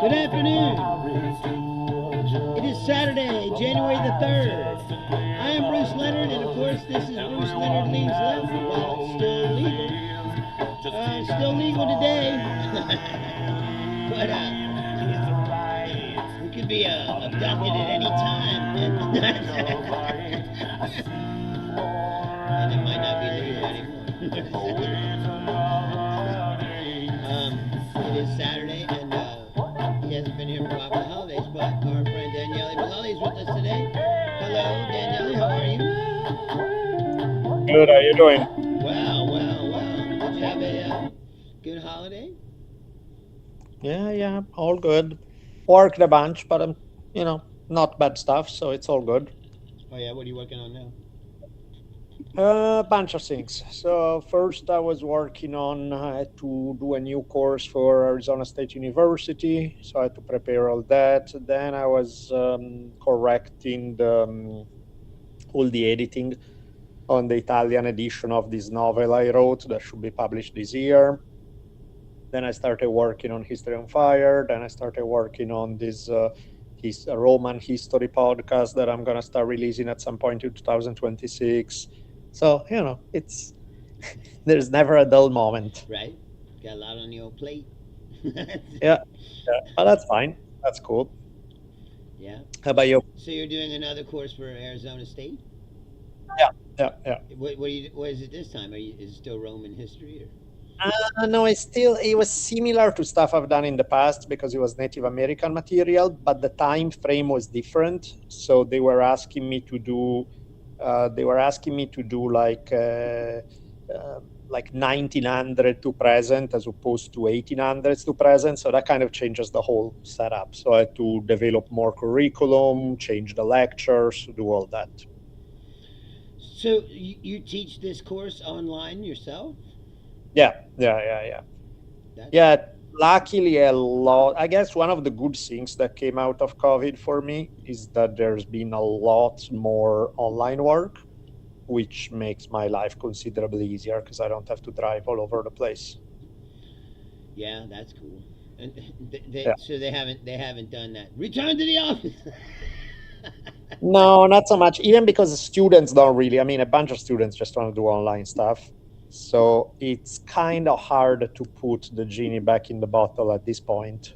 Good afternoon. It is Saturday, January the 3rd. I am Bruce Leonard, and of course, this is Bruce Leonard Leans Left while it's still legal. Still legal today. but we could be abducted at any time. And it might not be legal anymore. It is Saturday, and he hasn't been here for a while for the holidays, but our friend Daniele Bolelli is with us today. Hello, Daniele, how are you? Good, how you doing? Well. Did you have a good holiday? Yeah, all good. Worked a bunch, but not bad stuff, so it's all good. Oh, yeah, what are you working on now? A bunch of things. So first, I was working on to do a new course for Arizona State University, so I had to prepare all that. Then I was correcting all the editing on the Italian edition of this novel I wrote that should be published this year. Then I started working on History on Fire. Then I started working on this his Roman history podcast that I'm gonna start releasing at some point in 2026. So it's there's never a dull moment. Right? Got a lot on your plate. Yeah, but that's fine. That's cool. Yeah. How about you? So you're doing another course for Arizona State? Yeah. What is it this time? Is it still Roman history? Or? No, it was similar to stuff I've done in the past because it was Native American material, but the time frame was different. So they were asking me to do like 1900 to present as opposed to 1800s to present. So that kind of changes the whole setup. So I had to develop more curriculum, change the lectures, do all that. So you teach this course online yourself? Yeah. That's Yeah, luckily a lot. I guess one of the good things that came out of COVID for me is that there's been a lot more online work, which makes my life considerably easier because I don't have to drive all over the place. Yeah, that's cool. And Yeah. so they haven't done that. Return to the office. No, not so much. Even because the students don't really. I mean, a bunch of students just want to do online stuff. So it's kind of hard to put the genie back in the bottle at this point.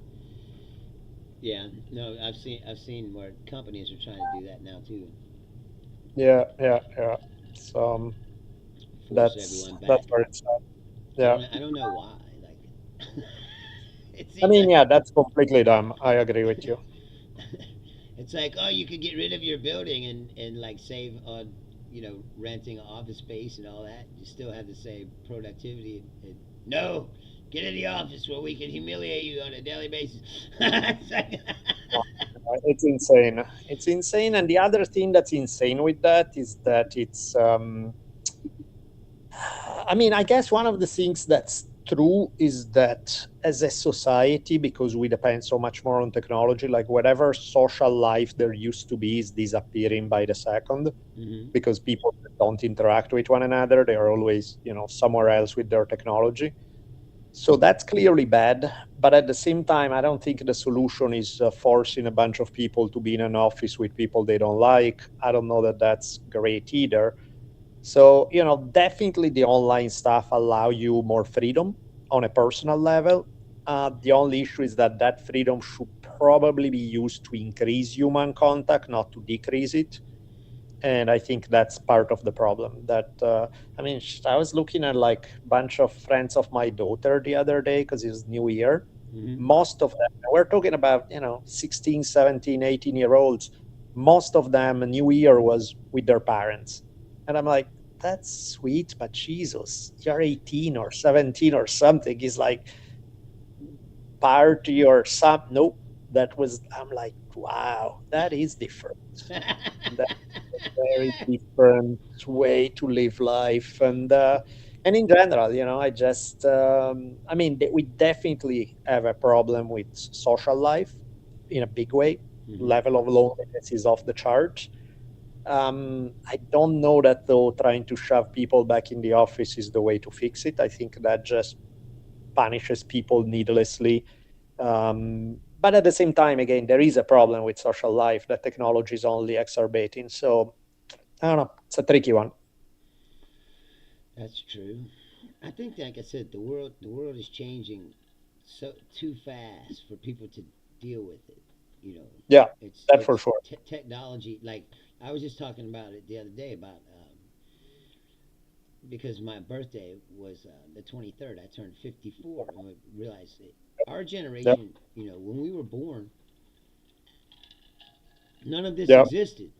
Yeah, no, I've seen where companies are trying to do that now too. Yeah. So Force that's everyone back. that's where it's at. I Yeah. don't I don't know why. Like, it I seems mean, like yeah, that's completely dumb. I agree with you. it's like, oh, you could get rid of your building and like save on renting office space and all that. You still have the same productivity. No, get in the office where we can humiliate you on a daily basis. It's like- It's insane. It's insane. And the other thing that's insane with that is that I mean, I guess one of the things that's true is that as a society, because we depend so much more on technology, like whatever social life there used to be is disappearing by the second Mhm. because people don't interact with one another. They are always, somewhere else with their technology. So that's clearly bad. But at the same time, I don't think the solution is forcing a bunch of people to be in an office with people they don't like. I don't know that that's great either. So, definitely the online stuff allow you more freedom on a personal level. The only issue is that that freedom should probably be used to increase human contact, not to decrease it. And I think that's part of the problem. I mean, I was looking at like a bunch of friends of my daughter the other day because it's New Year. Mhm. Most of them, we're talking about, 16, 17, 18-year olds. Most of them, New Year was with their parents. And I'm like, that's sweet, but Jesus, you're 18 or 17 or something. It's like party or some. Nope. I'm like, wow, that is different. That's a very different way to live life. And in general, I mean, we definitely have a problem with social life in a big way. Mhm. Level of loneliness is off the chart. I don't know that though trying to shove people back in the office is the way to fix it. I think that just punishes people needlessly. But at the same time, again, there is a problem with social life that technology is only exacerbating. So I don't know. It's a tricky one. That's true. I think, like I said, the world is changing so too fast for people to deal with it. You know, Yeah, that for it's sure. technology. Like I was just talking about it the other day about because my birthday was the 23rd. I turned 54, and I realized that our Yeah, generation, when we were born, none of this yeah, existed.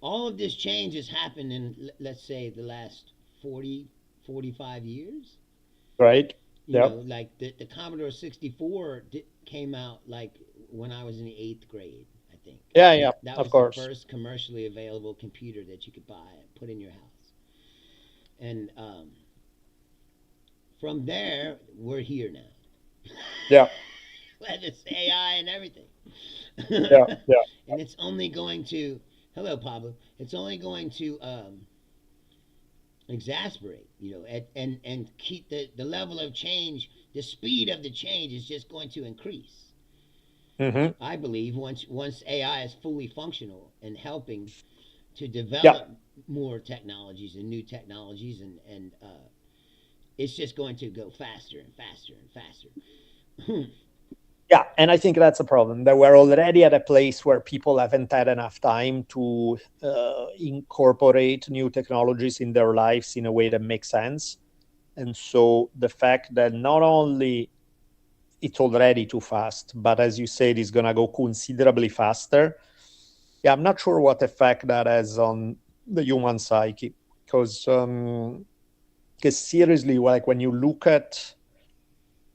All of this change has happened in, let's say, the last 40, 45 years. right. Yeah, Like the Commodore 64 came out like when I was in the eighth grade, I think. yeah, yeah. That Of was the course. first commercially available computer that you could buy and put in your house. And from there, we're here now. Yeah, With this AI and everything. yeah, yeah, And it's only going to, hello, Pablo, it's only going to exasperate, and keep the level of change, the speed of the change is just going to increase. hmm, I believe once AI is fully functional and helping to yeah. develop more technologies and new technologies, and it's just going to go faster and faster and faster. Yeah, and I think that's a problem. That we're already at a place where people haven't had enough time to incorporate new technologies in their lives in a way that makes sense. And so the fact that not only it's already too fast, but as you said, it's going to go considerably faster. Yeah, I'm not sure what effect that has on the human psyche. Because seriously, like when you look at,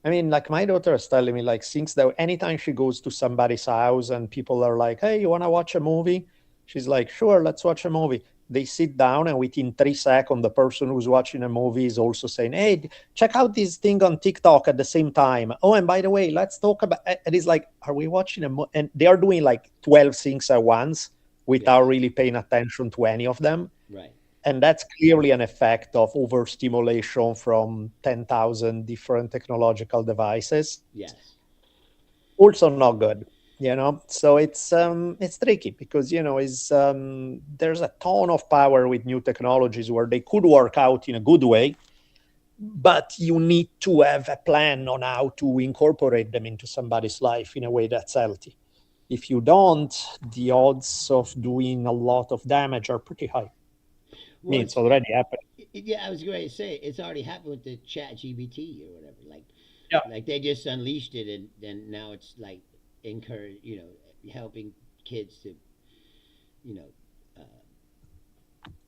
I mean, like my daughter is telling me, like, things that anytime she goes to somebody's house and people are like, hey, you want to watch a movie? She's like, sure, let's watch a movie. They sit down, and within 3 seconds, the person who's watching a movie is also saying, hey, check out this thing on TikTok at the same time. Oh, and by the way, let's talk about it. It's like, are we watching a movie? And they are doing like 12 things at once without Yes, really paying attention to any of them. right. And that's clearly an effect of overstimulation from 10,000 different technological devices. Yes. Also not good, so it's tricky because there's a ton of power with new technologies where they could work out in a good way, but you need to have a plan on how to incorporate them into somebody's life in a way that's healthy. If you don't, the odds of doing a lot of damage are pretty high. I Well, mean, it's already happening. yeah, I was going to say it's already happened with the Chat GBT or whatever. Yeah, Like they just unleashed it, and now it's like encourage, helping kids to, you know,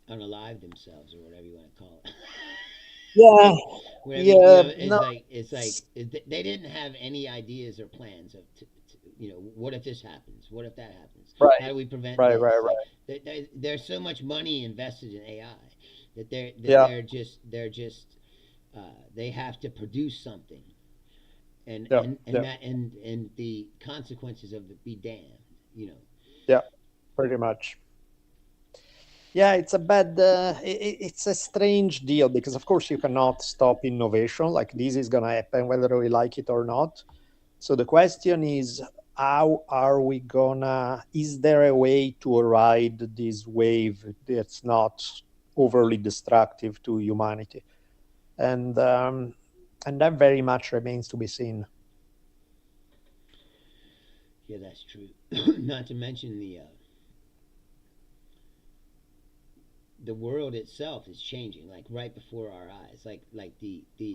unalive themselves or whatever you want to call it. yeah, Whatever, yeah. No, they didn't have any ideas or plans of, what if this happens? What if that happens? How right, do we prevent right, this? right, Like right. there's so much money invested in AI that Yeah, they have to produce something, and yeah, and and yeah, that and the consequences of it be damned. You know. yeah, pretty much. Yeah, it's a bad, it's a strange deal because, of course, you cannot stop innovation. Like this is going to happen whether we like it or not. So the question is, how are we gonna? Is there a way to ride this wave that's not overly destructive to humanity? And um, and that very much remains to be seen. Yeah, that's true. Not to mention the world itself is changing like right before our eyes, like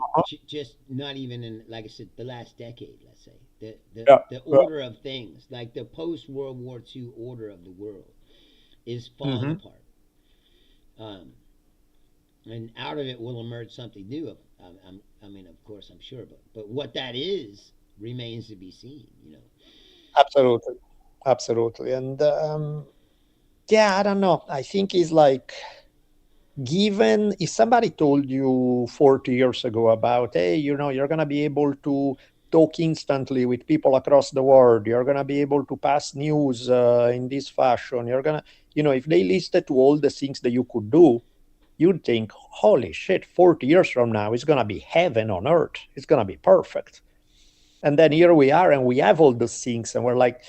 Uh-huh. just not even in, like I said, the last decade, let's say, Yeah, the yeah. order of things, like the post World War II order of the world is falling Hmm. apart, um, and out of it will emerge something new. I mean, of course, I'm sure, but what that is remains to be seen. Absolutely, absolutely. And yeah, I don't know. I think it's like, given if somebody told you 40 years ago about, hey, you're going to be able to talk instantly with people across the world, you're going to be able to pass news in this fashion, you're going to, if they listed to all the things that you could do, you'd think, holy shit, 40 years from now it's going to be heaven on earth, it's going to be perfect. And then here we are, and we have all those things, and we're like,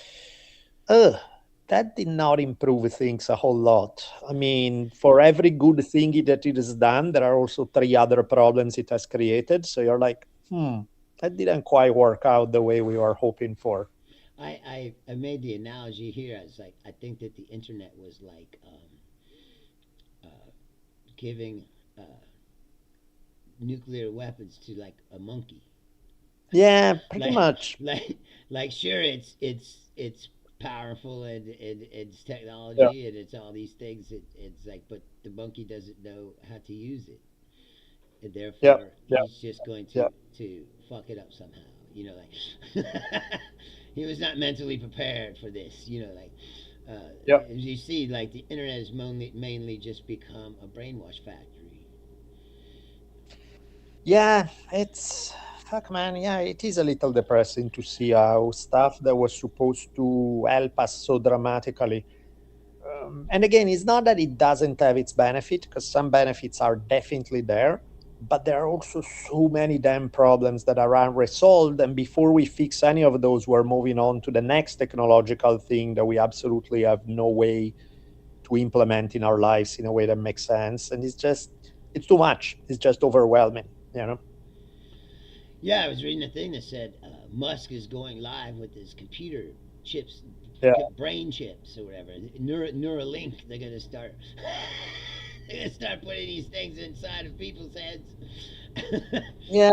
ugh, that did not improve things a whole lot. I mean, for every good thing that it has done, there are also three other problems it has created. So you're like, that didn't quite work out the way we were hoping for. I made the analogy here. I was like, I think that the internet was like giving nuclear weapons to like a monkey. Yeah, pretty like much. like sure it's powerful and it's Yeah, technology and it's all these things. It's like, but the monkey doesn't know how to use it, and yeah, therefore yeah, he's just going yeah. to fuck it up somehow. Like he was not mentally prepared for this. Like Yeah. as you see, like the internet has mainly just become a brainwash factory. Yeah, it's fuck, man. Yeah, it is a little depressing to see how stuff that was supposed to help us so dramatically. And again, it's not that it doesn't have its benefit, because some benefits are definitely there, but there are also so many damn problems that are unresolved. And before we fix any of those, we're moving on to the next technological thing that we absolutely have no way to implement in our lives in a way that makes sense. And it's too much. It's just overwhelming, you know? Yeah, I was reading a thing that said Musk is going live with his computer chips, Yeah. brain chips or whatever. Neuralink. They're gonna start. They're gonna start putting these things inside of people's heads. Yeah,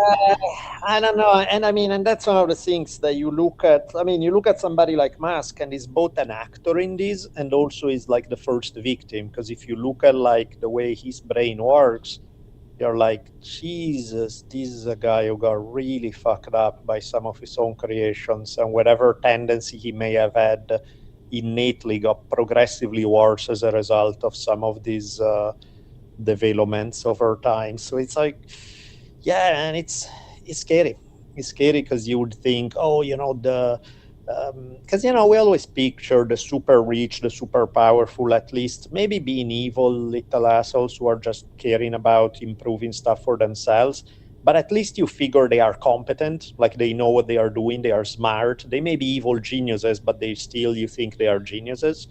I don't know. And I mean, and that's one of the things that you look at. I mean, you look at somebody like Musk, and he's both an actor in this and also is like the first victim. Because if you look at like the way his brain works, you're like, Jesus, this is a guy who got really fucked up by some of his own creations, and whatever tendency he may have had innately got progressively worse as a result of some of these developments over time. So it's like, yeah, and it's scary. It's scary because you would think, oh, the because we always picture the super rich, the super powerful, at least maybe being evil little assholes who are just caring about improving stuff for themselves. But at least you figure they are competent, like they know what they are doing, they are smart. They may be evil geniuses, but they still, you think they are geniuses.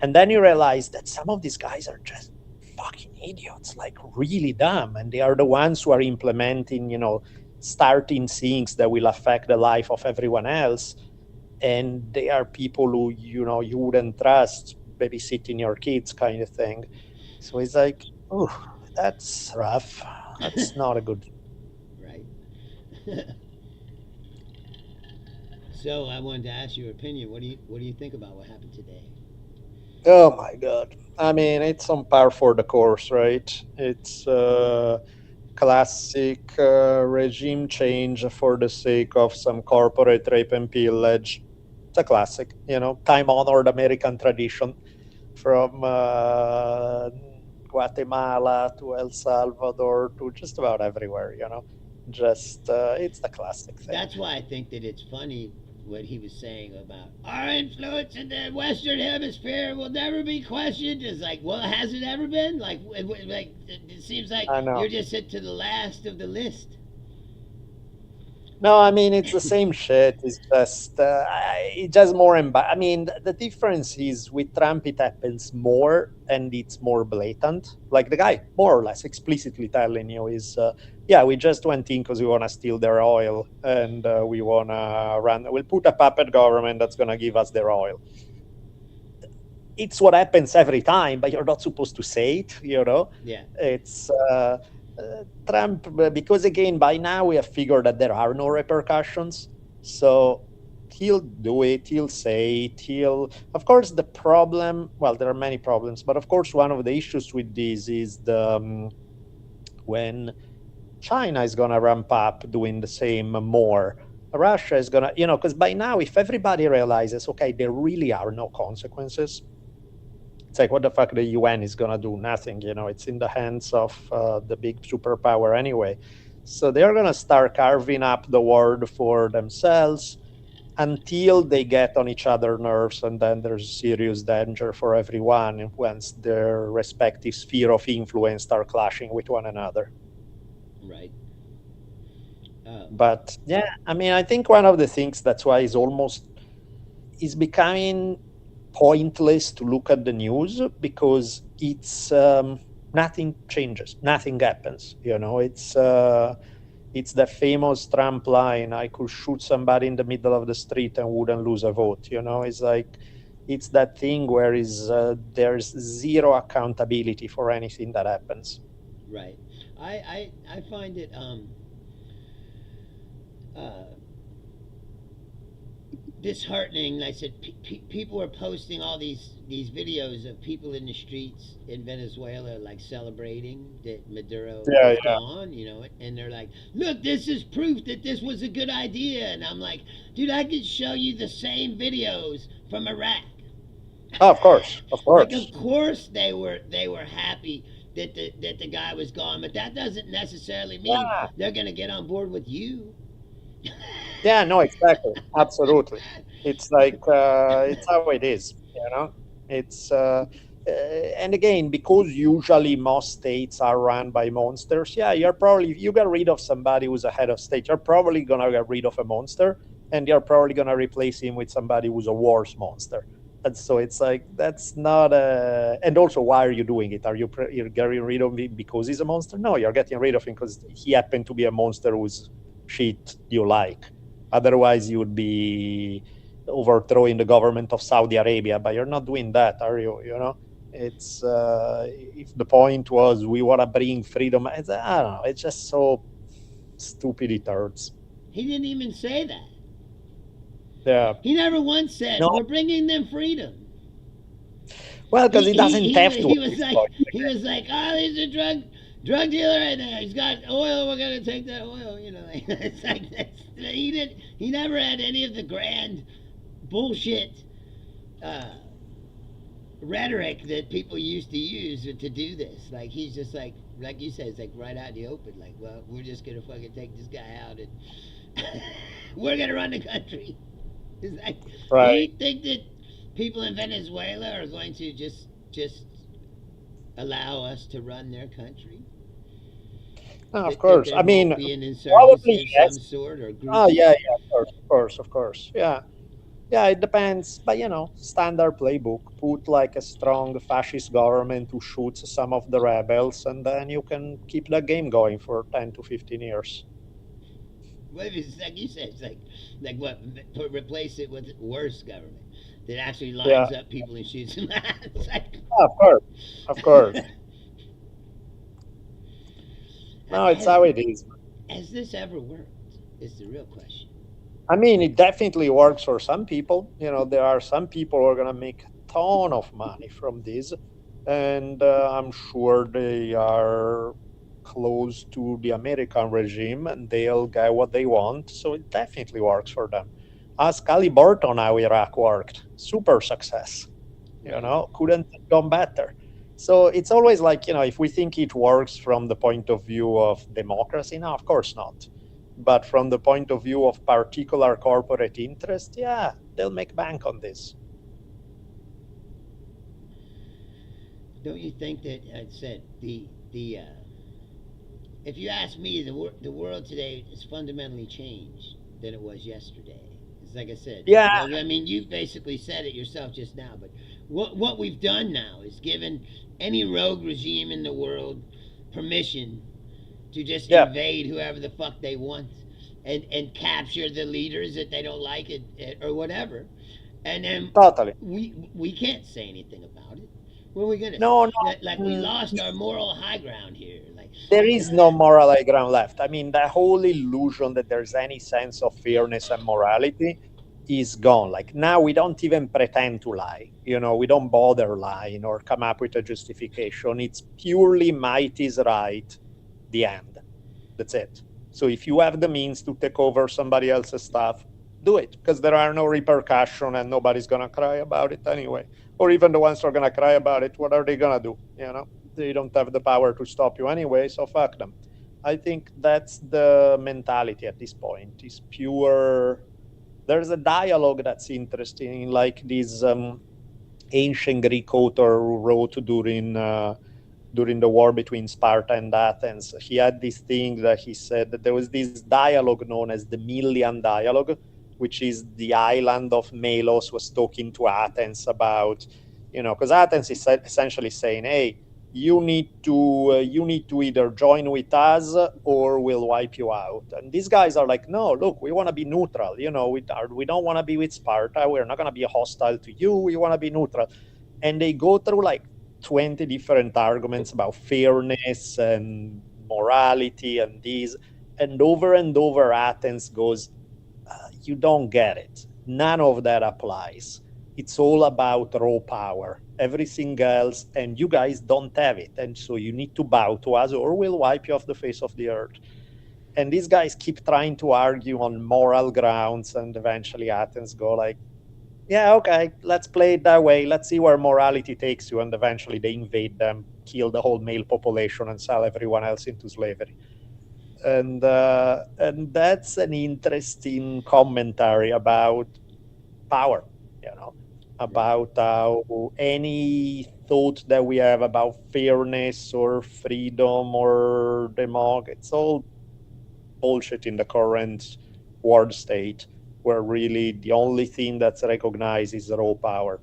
And then you realize that some of these guys are just fucking idiots, like really dumb. And they are the ones who are implementing, starting things that will affect the life of everyone else. And they are people who, you wouldn't trust babysitting your kids kind of thing. So it's like, oh, that's rough. That's not a good. Right. So I wanted to ask your opinion. What do you think about what happened today? Oh my God. I mean, it's on par for the course, right? It's classic regime change for the sake of some corporate rape and pillage. It's a classic, time honored American tradition from Guatemala to El Salvador to just about everywhere, Just, it's the classic thing. That's why I think that it's funny what he was saying about our influence in the Western Hemisphere will never be questioned. It's like, well, has it ever been? Like it seems like I you're know. just hit to the last of the list. No, I mean it's the same shit. It's just it's just more. I mean, the difference is with Trump, it happens more and it's more blatant. Like the guy, more or less, explicitly telling you is, yeah, we just went in because we want to steal their oil and we want to run. We'll put a puppet government that's going to give us their oil. It's what happens every time, but you're not supposed to say it. Yeah. It's Trump, because again, by now we have figured that there are no repercussions. So he'll do it, he'll say it, of course, the problem, well, there are many problems, but of course, one of the issues with this is when China is going to ramp up doing the same more. Russia is going to, because by now, if everybody realizes, okay, there really are no consequences, it's like, what the fuck the UN is going to do? Nothing. It's in the hands of the big superpower anyway. So they're going to start carving up the world for themselves until they get on each other's nerves. And then there's serious danger for everyone once their respective sphere of influence start clashing with one another. Right. Oh, But yeah, I mean, I think one of the things that's why is becoming pointless to look at the news because nothing changes, nothing happens. It's the famous Trump line: "I could shoot somebody in the middle of the street and wouldn't lose a vote." It's like it's that thing where there's zero accountability for anything that happens. right. I find it uh, disheartening. Like I said, people are posting all these videos of people in the streets in Venezuela, like celebrating that Maduro Yeah, is yeah. gone, and they're like, "Look, this is proof that this was a good idea." And I'm like, "Dude, I could show you the same videos from Iraq." Oh, of course, of Like, of course. course they were happy that the guy was gone, but that doesn't necessarily mean Yeah, they're gonna get on board with you. yeah, no, exactly, absolutely. It's like it's how it is. It's and again, because usually most states are run by monsters. Yeah, if you get rid of somebody who's a head of state, you're probably gonna get rid of a monster, and you're probably gonna replace him with somebody who's a worse monster. And so it's like that's not a. And also, why are you doing it? You're getting rid of him because he's a monster? No, you're getting rid of him because he happened to be a monster whose shit you like. Otherwise, you would be overthrowing the government of Saudi Arabia, but you're not doing that, are you? It's if the point was we want to bring freedom, I don't know. It's just so stupid. It hurts. He didn't even say that. Yeah. He never once said No. we're bringing them freedom. Well, because He he he doesn't he, have to he at was this like point. he was like, oh, he's a drug dealer right now. He's got oil. We're gonna take that oil. It's like he never had any of the grand bullshit uh, rhetoric that people used to use to do this. Like, he's just like you said, it's like right out in the open. Like, well, we're just gonna fucking take this guy out and we're gonna run the country. It's like, do Right. you think that people in Venezuela are going to just allow us to run their country? No, of That course. there I won't mean, be an insurgency probably of some yes. sort or Oh, groups? yeah, yeah, of course, of course, of course. Yeah. Yeah, it depends. But, standard playbook. Put like a strong fascist government who shoots some of the rebels, and then you can keep the game going for 10 to 15 years. What if it's like you said? It's like what? Replace it with worse government that actually Yeah, lines up people and shoots them. It's like, of course. Of course. No, it's has how it is. has this ever worked? Is the real question. I mean, it definitely works for some people. There are some people who are going to make a ton of money from this. And I'm sure they are close to the American regime and they'll get what they want. So it definitely works for them. Ask Ali Burton how Iraq worked. Super success. Right. Couldn't have gone better. So it's always like, if we think it works from the point of view of democracy, no, of course not. But from the point of view of particular corporate interest, yeah, they'll make bank on this. Don't you think that I said the if you ask me, the world today is fundamentally changed than it was yesterday. It's like I said. Yeah, I mean, you basically said it yourself just now. But what we've done now is given any rogue regime in the world permission to just yeah, invade whoever the fuck they want and capture the leaders that they don't like or whatever. And then totally. we can't say anything about it. What are we gonna say? No, no. Like we lost our moral high ground here. Like, There is no moral high ground left. I mean, the whole illusion that there's any sense of fairness and morality is gone. Like now, we don't even pretend to lie. We don't bother lying or come up with a justification. It's purely might is right. The end. That's it. So if you have the means to take over somebody else's stuff, do it because there are no repercussions and nobody's gonna cry about it anyway. Or even the ones who are gonna cry about it, what are they gonna do? They don't have the power to stop you anyway, so fuck them. I think that's the mentality at this point. Is pure. There's a dialogue that's interesting, like this ancient Greek author who wrote during during the war between Sparta and Athens. He had this thing that he said that there was this dialogue known as the Millian Dialogue, which is the island of Melos was talking to Athens about, because Athens is essentially saying, hey, you need to either join with us or we'll wipe you out. And these guys are like, no, look, we want to be neutral. We don't want to be with Sparta. We're not going to be hostile to you. We want to be neutral. And they go through like 20 different arguments about fairness and morality and these. And over Athens goes, you don't get it. None of that applies. It's all about raw power. Everything else, and you guys don't have it. And so you need to bow to us or we'll wipe you off the face of the earth. And these guys keep trying to argue on moral grounds, and eventually Athens go like, yeah, okay, let's play it that way. Let's see where morality takes you. And eventually they invade them, kill the whole male population, and sell everyone else into slavery. And that's an interesting commentary about power, about how any thought that we have about fairness or freedom or democracy, it's all bullshit in the current world state, where really the only thing that's recognized is raw power.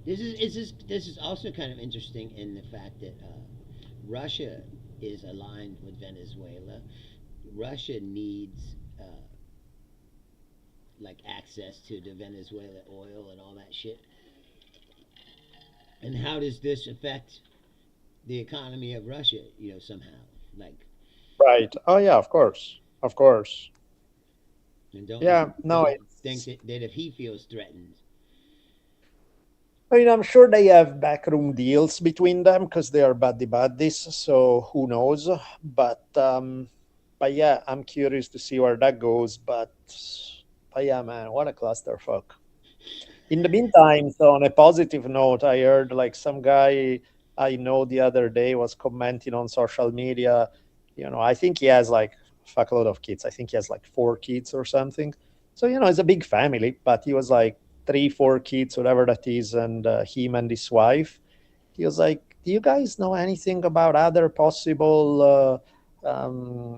This is also kind of interesting in the fact that Russia is aligned with Venezuela. Russia needs like access to the Venezuela oil and all that shit. And how does this affect the economy of Russia? Somehow, like, Right. Oh yeah, of course. Of course. and don't Yeah, no, don't think it's that if he feels threatened, I mean, I'm sure they have backroom deals between them because they are buddy buddies. So who knows? But yeah, I'm curious to see where that goes. But yeah, man, what a clusterfuck. In the meantime, so on a positive note, I heard like some guy I know the other day was commenting on social media. I think he has like a fuckload of kids. I think he has like 4 kids or something. So it's a big family. But he was like 3, 4 kids, whatever that is, and him and his wife. He was like, "Do you guys know anything about other possible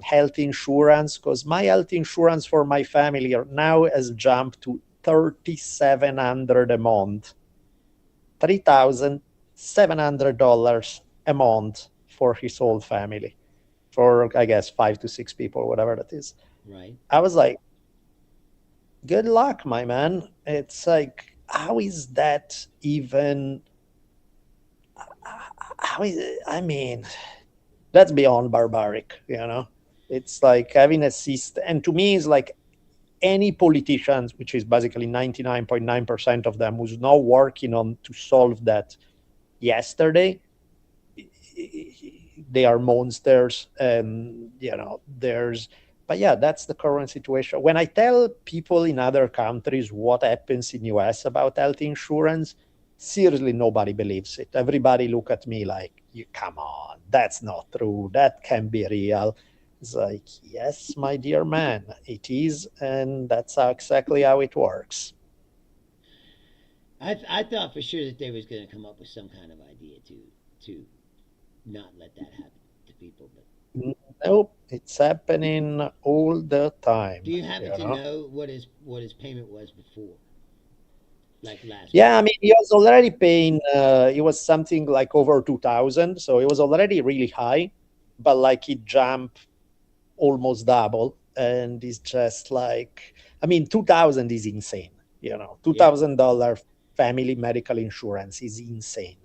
health insurance? Because my health insurance for my family now has jumped to 3,700 a month, $3,700 a month for his whole family, for I guess 5 to 6 people, whatever that is." right? I was like, "Good luck, my man." It's like, how is that even? How is it? I mean, that's beyond barbaric. It's like having a system, and to me, it's like any politicians, which is basically 99.9% of them, who's not working on to solve that yesterday, they are monsters. And but yeah, that's the current situation. When I tell people in other countries what happens in US about health insurance, seriously, nobody believes it. Everybody look at me like, you come on, that's not true, that can be real. It's like, yes, my dear man, it is, and that's exactly how it works. I thought for sure that they was going to come up with some kind of idea to not let that happen to people. But Nope, it's happening all the do time. you happen to know what his payment was before, like last month? Yeah, I mean, he was already paying. It was something like over 2,000, so it was already really high, but like it jumped almost double, and it's just like, I mean, 2,000 is insane. Yeah, $2,000 family medical insurance is insane.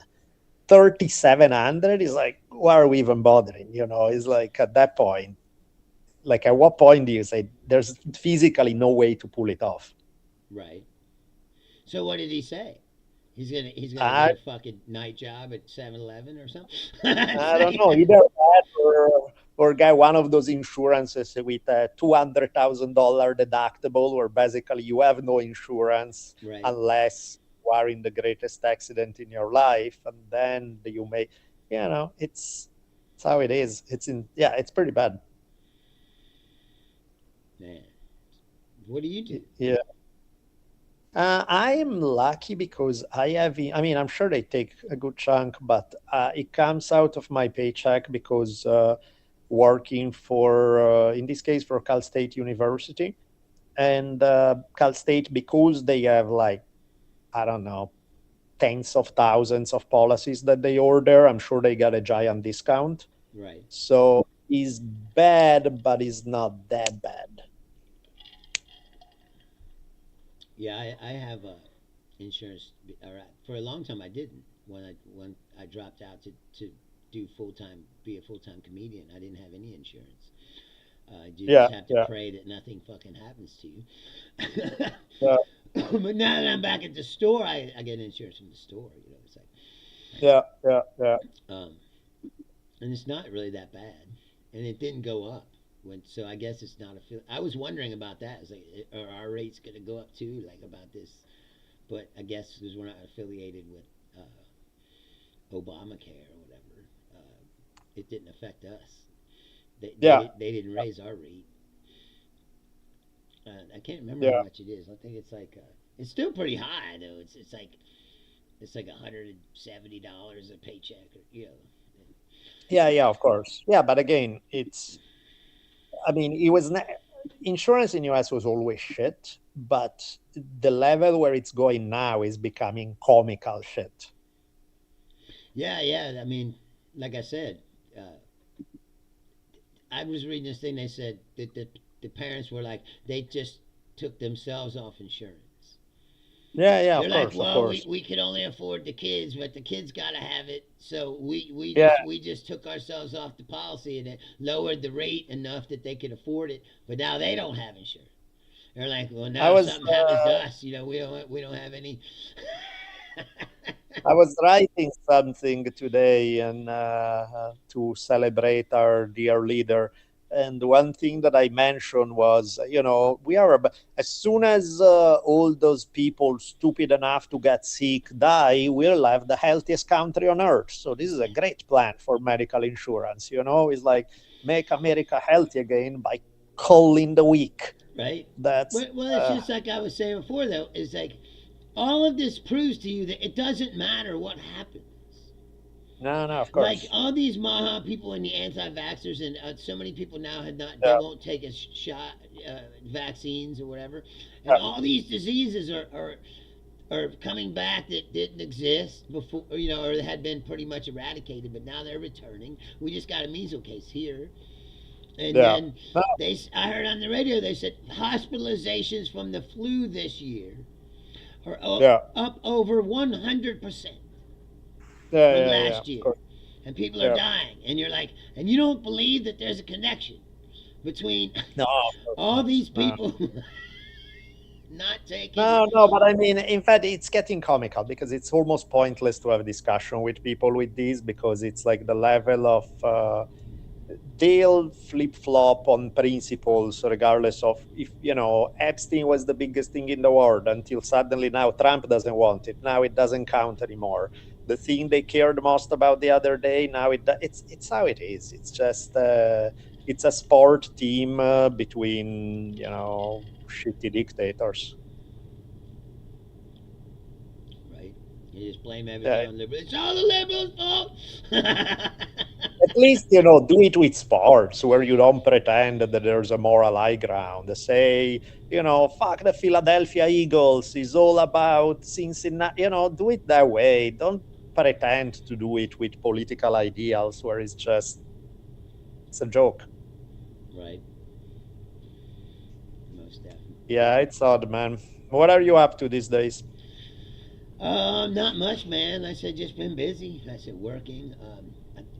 3,700 is like, why are we even bothering? It's like at that point, like at what point do you say there's physically no way to pull it off? right. So what did he say? He's gonna get I a fucking night job at 7-Eleven or something. I don't know, either that or get one of those insurances with a $200,000 deductible, where basically you have no insurance Right. unless you are in the greatest accident in your life, and then you may, it's how it is. Yeah, it's pretty bad. Man, what do you do? Yeah. I am lucky because I have, I mean, I'm sure they take a good chunk, but it comes out of my paycheck because working for, in this case, for Cal State University. And Cal State, because they have like, I don't know, tens of thousands of policies that they order, I'm sure they got a giant discount. Right. So it's bad, but it's not that bad. Yeah, I have insurance. Or for a long time, I didn't. When I dropped out to do full time, be a full time comedian, I didn't have any insurance. You just Yeah, have to yeah, pray that nothing fucking happens to you. yeah, But now that I'm back at the store, I get insurance from the store. You know, it's like, yeah, yeah, yeah. um, and it's not really that bad, and it didn't go up. So I guess it's not a. I was wondering about that. It's like, are our rates going to go up too? Like about this, but I guess because we're not affiliated with Obamacare or whatever, it didn't affect us. Yeah, They didn't raise our rate. I can't remember how yeah, much it is. I think it's like it's still pretty high though. It's like $170 a paycheck, or, you know. yeah, yeah, of course. Yeah, but again, it's, I mean, it was insurance in US was always shit, but the level where it's going now is becoming comical shit. Yeah, yeah. I mean, like I said, uh, I was reading this thing. They said that the parents were like they just took themselves off insurance. Yeah, yeah, They're of like, course, of well, course. we could only afford the kids, but the kids gotta have it. So Yeah, we just took ourselves off the policy and it lowered the rate enough that they could afford it. But now they don't have insurance. They're like, well, I now if was something happens to us, you know, we don't have any. I was writing something today and to celebrate our dear leader. And one thing that I mentioned was, we are as soon as all those people stupid enough to get sick die, we'll have the healthiest country on earth. So this is a great plan for medical insurance. It's like make America healthy again by culling the weak. Right? That's Well, it's just like I was saying before, though. Is like all of this proves to you that it doesn't matter what happens. no, no, of Like course. all these Maha people and the anti-vaxxers, and so many people now have not. They Yeah, won't take a shot, vaccines or whatever, and yeah, all these diseases are coming back that didn't exist before, you know, or had been pretty much eradicated, but now they're returning. We just got a measles case here, and yeah. then No, I heard on the radio they said hospitalizations from the flu this year are yeah. up over 100% Yeah, from yeah, yeah. last Of year, course. and people are Yeah. dying, and you're like, and you don't believe that there's a connection between No, of course all not. these No. people not taking. No, no, but I mean, in fact, it's getting comical because it's almost pointless to have a discussion with people with this because it's like the level of they'll flip flop on principles regardless of if Epstein was the biggest thing in the world until suddenly now Trump doesn't want it. Now it doesn't count anymore. The thing they cared most about the other day, now it's how it is. It's just it's a sport team between shitty dictators. Right? You just blame everything Yeah, on liberals. It's all the liberals' fault. at least do it with sports where you don't pretend that there's a moral high ground. Say, fuck the Philadelphia Eagles is all about Cincinnati. Do it that way. Don't pretend to do it with political ideals where it's a joke. Right. Most definitely. Yeah, it's odd, man. What are you up to these days? Not much, man. I said just been busy. I said working.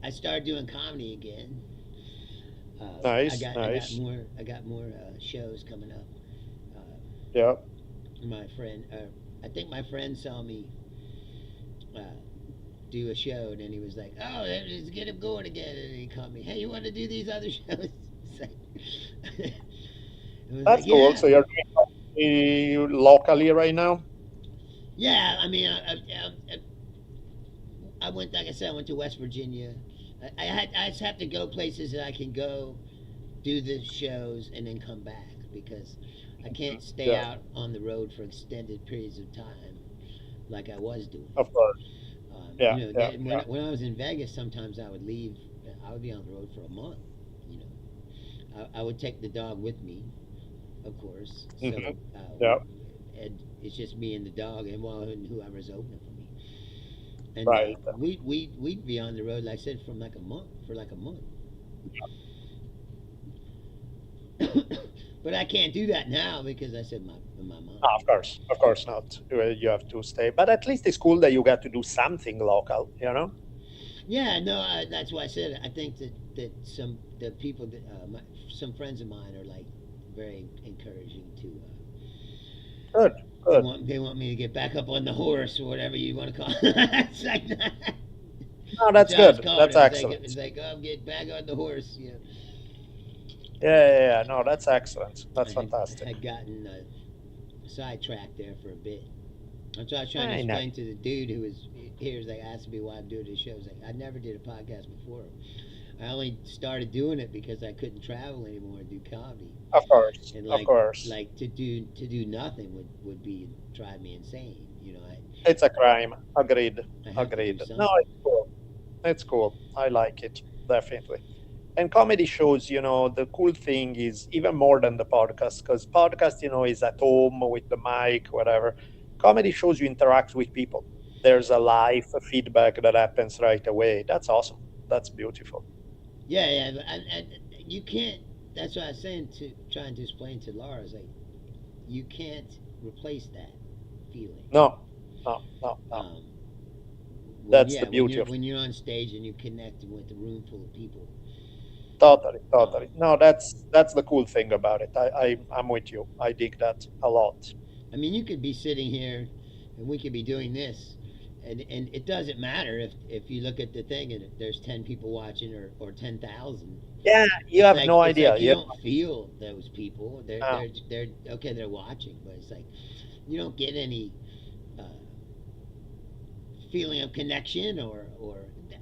I started doing comedy again. Nice, nice. I got more shows coming up. Yeah. My friend, I think my friend saw me uh, do a show, and then he was like, "Oh, let's get him going again." And he called me, "Hey, you want to do these other shows?" It's like, it was like, That's cool. "Yeah, So you're doing locally right now? yeah." I mean, I went, like I said, I went to West Virginia. I just have to go places that I can go do the shows and then come back because I can't stay Yeah, out on the road for extended periods of time like I was doing. of course. Yeah, yeah, When yeah. I was in Vegas, sometimes I would leave. I would be on the road for a month. You know, I would take the dog with me, of course. Hmm. So, Yeah, and it's just me and the dog, and well, and whoever's opening for me. And right. we'd be on the road, like I said, from like a month for like a month. But I can't do that now because I said my mom. No, of course not. You have to stay, but at least it's cool that you get to do something local. You know. Yeah, no, that's why I said it. I think that some the people that some friends of mine are like very encouraging to. Good, good. They want me to get back up on the horse or whatever you want to call it. It's like No, that's that's how it's good. called. That's It's excellent. like oh, get back on the horse. You know, Yeah, yeah, yeah. No, that's excellent. That's I fantastic. had gotten sidetracked there for a bit. That's what I was trying to Hey, nice. explain to the dude who was here. Was like asking me why I'm doing this show. I was like, I never did a podcast before. I only started doing it because I couldn't travel anymore and do comedy. Of course, And of course. to do nothing would be drive me insane. You know, It's a crime. Agreed. I have to do Agreed. No, something. it's cool. It's cool. I like it. Definitely. And comedy shows, the cool thing is even more than the podcast, because podcast, is at home with the mic, whatever. Comedy shows you interact with people. There's a live feedback that happens right away. That's awesome. That's beautiful. Yeah, yeah, and you can't. That's what I was saying to trying to explain to Laura. Is like you can't replace that feeling. No, no, no, no. Um, That's the beauty of it. when you're on stage and you're connecting with a room full of people. Totally, Um, totally. No, that's the cool thing about it. I'm with you. I dig that a lot. I mean, you could be sitting here, and we could be doing this, and it doesn't matter if you look at the thing and there's 10 people watching or 10,000. Yeah, you have no It's idea. like you don't feel those people. No, They're okay. They're watching, but it's like you don't get any uh, feeling of connection or.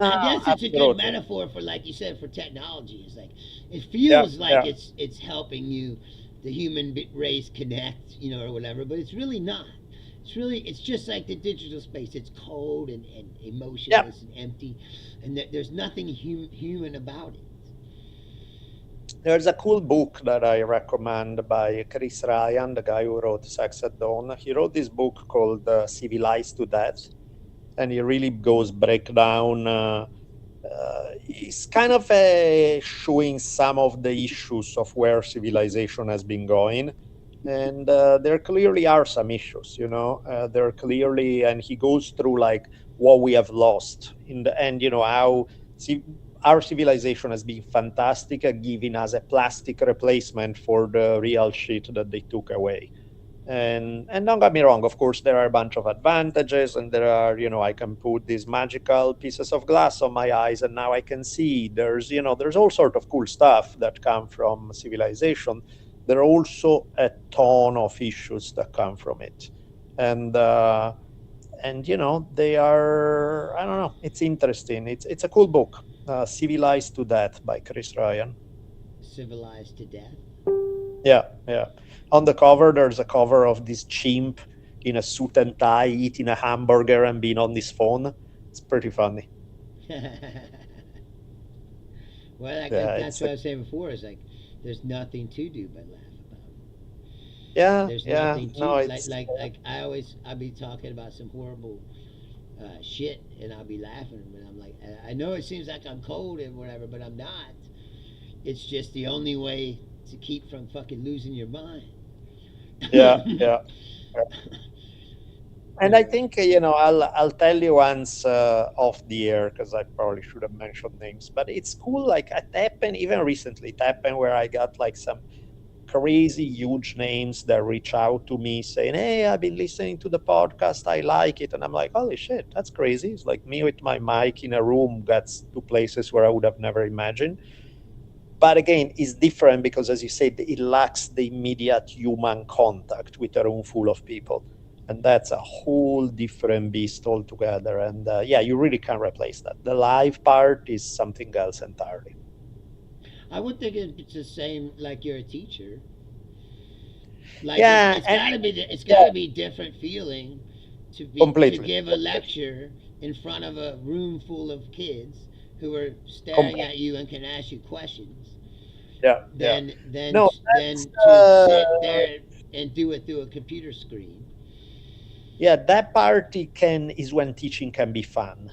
I no, guess it's a good absolutely. metaphor for, like you said, for technology. It's like it Yeah, feels like yeah. it's helping you, the human race connect, or whatever. But it's really not. It's just like the digital space. It's cold and Yeah. emotionless and empty, and there's nothing human about it. There's a cool book that I recommend by Chris Ryan, the guy who wrote Sex at Dawn. He wrote this book called Civilized to Death, and he really goes break down. It's kind of showing some of the issues of where civilization has been going, and there clearly are some issues. There clearly, and he goes through like what we have lost in the end. How ci- our civilization has been fantastic at giving us a plastic replacement for the real shit that they took away. And don't get me wrong, of course there are a bunch of advantages, and there are, I can put these magical pieces of glass on my eyes and now I can see. There's all sort of cool stuff that come from civilization. There are also a ton of issues that come from it. And they are, I don't know, it's interesting. It's a cool book. Civilized to Death by Chris Ryan. Civilized to death. Yeah, yeah. On the cover, there's a cover of this chimp in a suit and tie eating a hamburger and being on his phone. It's pretty funny. Well, Yeah, that's what I was saying before. Is like there's nothing to do but laugh about it. yeah, There's yeah. nothing No, to it's like. I'll be talking about some horrible shit, and I'll be laughing, but I'm like, I know it seems like I'm cold and whatever, but I'm not. It's just the only way to keep from fucking losing your mind. yeah, yeah. Yeah. And I uh, think I'll tell you once off the air, because I probably should have mentioned names, but it's cool. Like at Tappen, even recently, Tappen, where I got like some crazy huge names that reach out to me saying, "Hey, I've been listening to the podcast. I like it." And I'm like, "Holy shit, that's crazy." It's like me with my mic in a room gets to places where I would have never imagined. But again, it's different because, as you said, it lacks the immediate human contact with a room full of people. And that's a whole different beast altogether. And yeah, you really can't replace that. The live part is something else entirely. I would think it's the same like you're a teacher. Like Yeah, it's and got to be it's got yeah, to be different feeling to completely, give a lecture in front of a room full of kids who are staring completely. at you and can ask you questions Yeah, yeah. than No, that's than to sit there and do it through a computer screen. yeah. That party can is when teaching can be fun.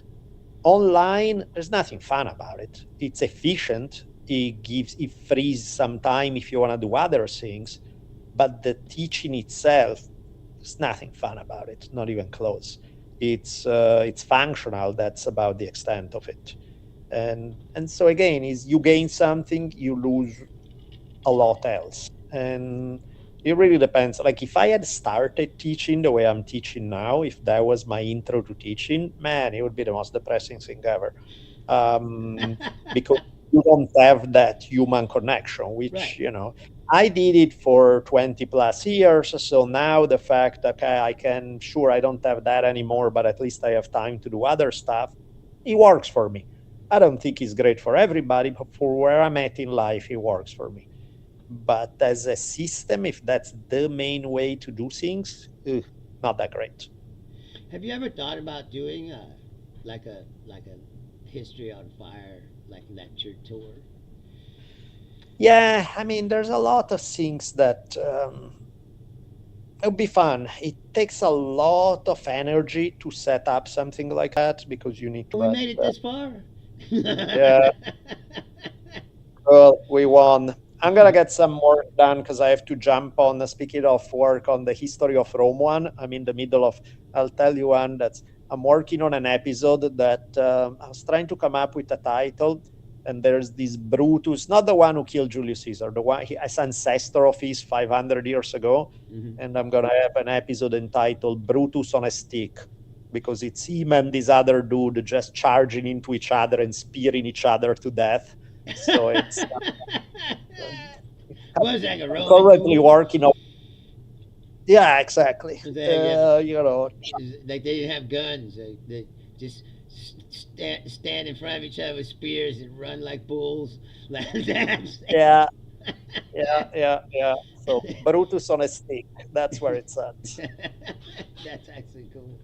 Online, there's nothing fun about it. It's efficient. It frees some time if you want to do other things, but the teaching itself, there's nothing fun about it. Not even close. It's functional. That's about the extent of it. And so again, is you gain something, you lose a lot else. And it really depends. Like if I had started teaching the way I'm teaching now, if that was my intro to teaching, man, it would be the most depressing thing ever. Because you don't have that human connection, which, Right. I did it for 20 plus years. So now the fact that, okay, sure, I don't have that anymore, but at least I have time to do other stuff. It works for me. I don't think it's great for everybody, but for where I'm at in life, it works for me. But as a system, if that's the main way to do things, not that great. Have you ever thought about doing like a history on fire like lecture tour? Yeah, I mean, there's a lot of things that it would be fun. It takes a lot of energy to set up something like that because you need to We have. made it this far. Yeah, well, we won. I'm gonna get some work done because I have to jump on. Speaking of work, on the history of Rome one, I'm in the middle of. I'll tell you one that's. I'm working on an episode that I was trying to come up with a title, and there's this Brutus, not the one who killed Julius Caesar, the one as ancestor of his 500 years ago, Mhm. and I'm gonna have an episode entitled Brutus on a Stick because it's him and this other dude just charging into each other and spearing each other to death. So it's Was like a I'm Roman currently duel? working on. Yeah, exactly. Was that, yeah, like they didn't have guns. They just stand in front of each other with spears and run like bulls. Like that. yeah, yeah. So Brutus on a stick. That's where it's at. That's actually cool.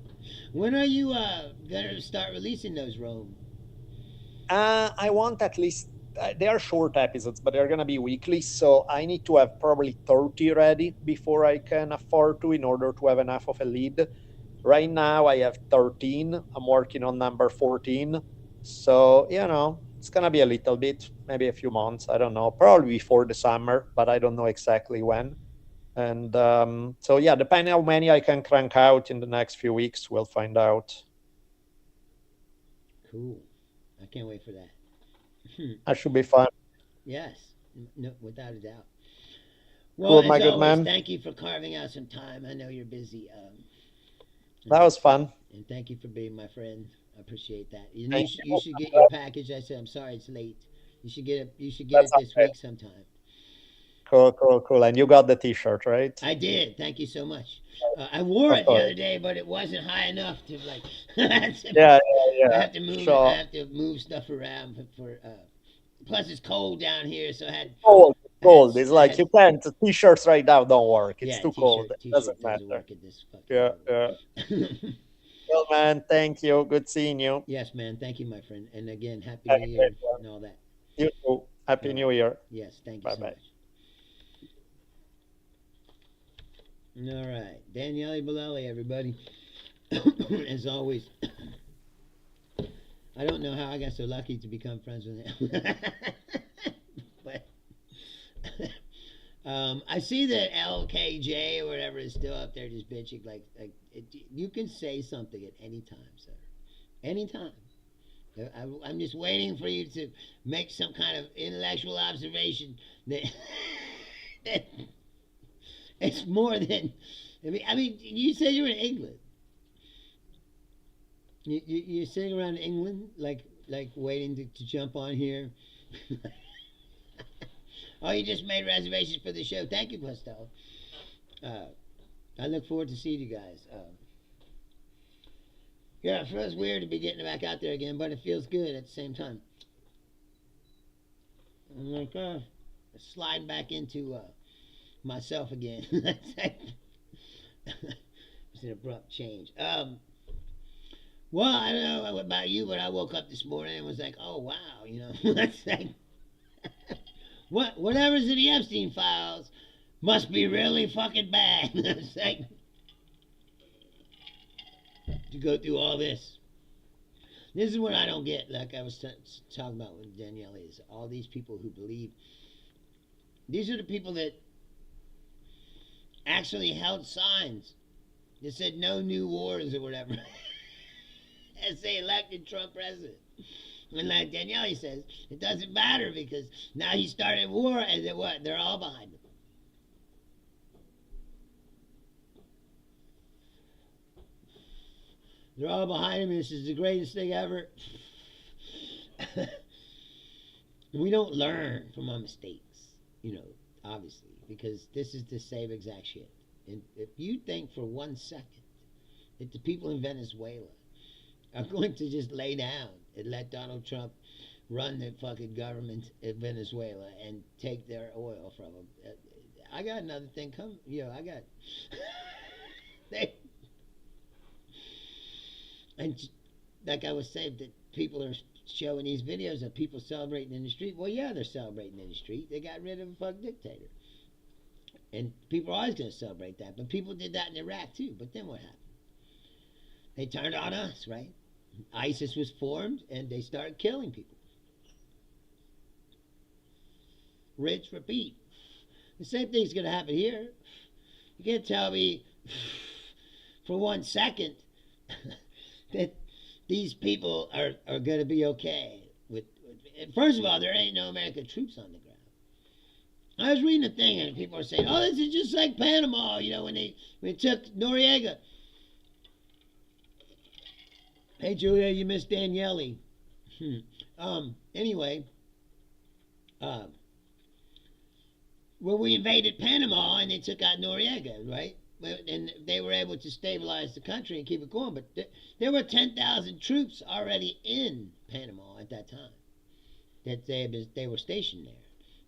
When are you gonna start releasing those Rome? I want at least. They are short episodes, but they're gonna be weekly. So I need to have probably 30 ready before I can afford to, in order to have enough of a lead. Right now I have 13. I'm working on number 14. So, it's going to be a little bit, maybe a few months. I don't know. Probably before the summer, but I don't know exactly when. And so, yeah, depending how many I can crank out in the next few weeks, we'll find out. Cool. I can't wait for that. That should be fun. Yes, no, without a doubt. Well, Cool, as my good always, man. thank you for carving out some time. I know you're busy, That and was fun. thank you for being my friend. I appreciate that. And Thank you you. should get your package. I said I'm sorry it's late. You should get That's it this okay. week sometime. Cool, cool, cool. And you got the t-shirt, right? I did. Thank you so much. I wore Of it the course. other day, but it wasn't high enough to like. Yeah, I yeah. have to move it. I Sure. have to move stuff around for. Plus, it's cold down here, so Cold, cold. It's I like had. you can't. T-shirts right now don't work. It's Yeah, too cold. It doesn't t-shirt doesn't matter. work in this fucking Yeah, yeah. weather. Well, man, thank you. Good seeing you. Yes, man. Thank you, my friend. And again, happy Have New a Year great one. and all that. You too. Happy All New right. Year. Yes, thank you Bye so bye. much. All right, Daniele Bolelli, everybody. As always, I don't know how I got so lucky to become friends with him, but I see that LKJ or whatever is still up there just bitching. You can say something at any time, sir. Anytime. I'm just waiting for you to make some kind of intellectual observation that, that it's more than. I mean, you say you're in England. You're sitting around England, like waiting to jump on here. Oh, you just made reservations for the show. Thank you, Questel. Uh, I look forward to seeing you guys. Yeah, it feels weird to be getting back out there again, but it feels good at the same time. I'm like, sliding back into myself again. It's like, it's an abrupt change. Well, I don't know about you, but I woke up this morning and was like, oh wow, that's like, whatever's in the Epstein files must be really fucking bad. It's like to go through all this. This is what I don't get. Like I was talking about with Daniele, is all these people who believe. These are the people that actually held signs that said no new wars or whatever as they elected Trump president. And like Daniele says, it doesn't matter because now he started war and then what? They're all behind him. They're all behind him and this is the greatest thing ever. We don't learn from our mistakes, obviously, because this is the same exact shit. And if you think for 1 second that the people in Venezuela are going to just lay down and let Donald Trump run the fucking government in Venezuela and take their oil from them, I got another thing coming. I got... And like I was saying, that people are showing these videos of people celebrating in the street. Well, yeah, they're celebrating in the street. They got rid of a fucking dictator. And people are always going to celebrate that. But people did that in Iraq too. But then what happened? They turned on us, right? ISIS was formed and they started killing people. Rinse, repeat. The same thing's going to happen here. You can't tell me for 1 second that these people are going to be okay. First of all, there ain't no American troops on the ground. I was reading a thing and people are saying, oh, this is just like Panama, when they took Noriega. Hey, Julia, you missed Daniele. Anyway, when we invaded Panama and they took out Noriega, right? And they were able to stabilize the country and keep it going. But there were 10,000 troops already in Panama at that time that they were stationed there.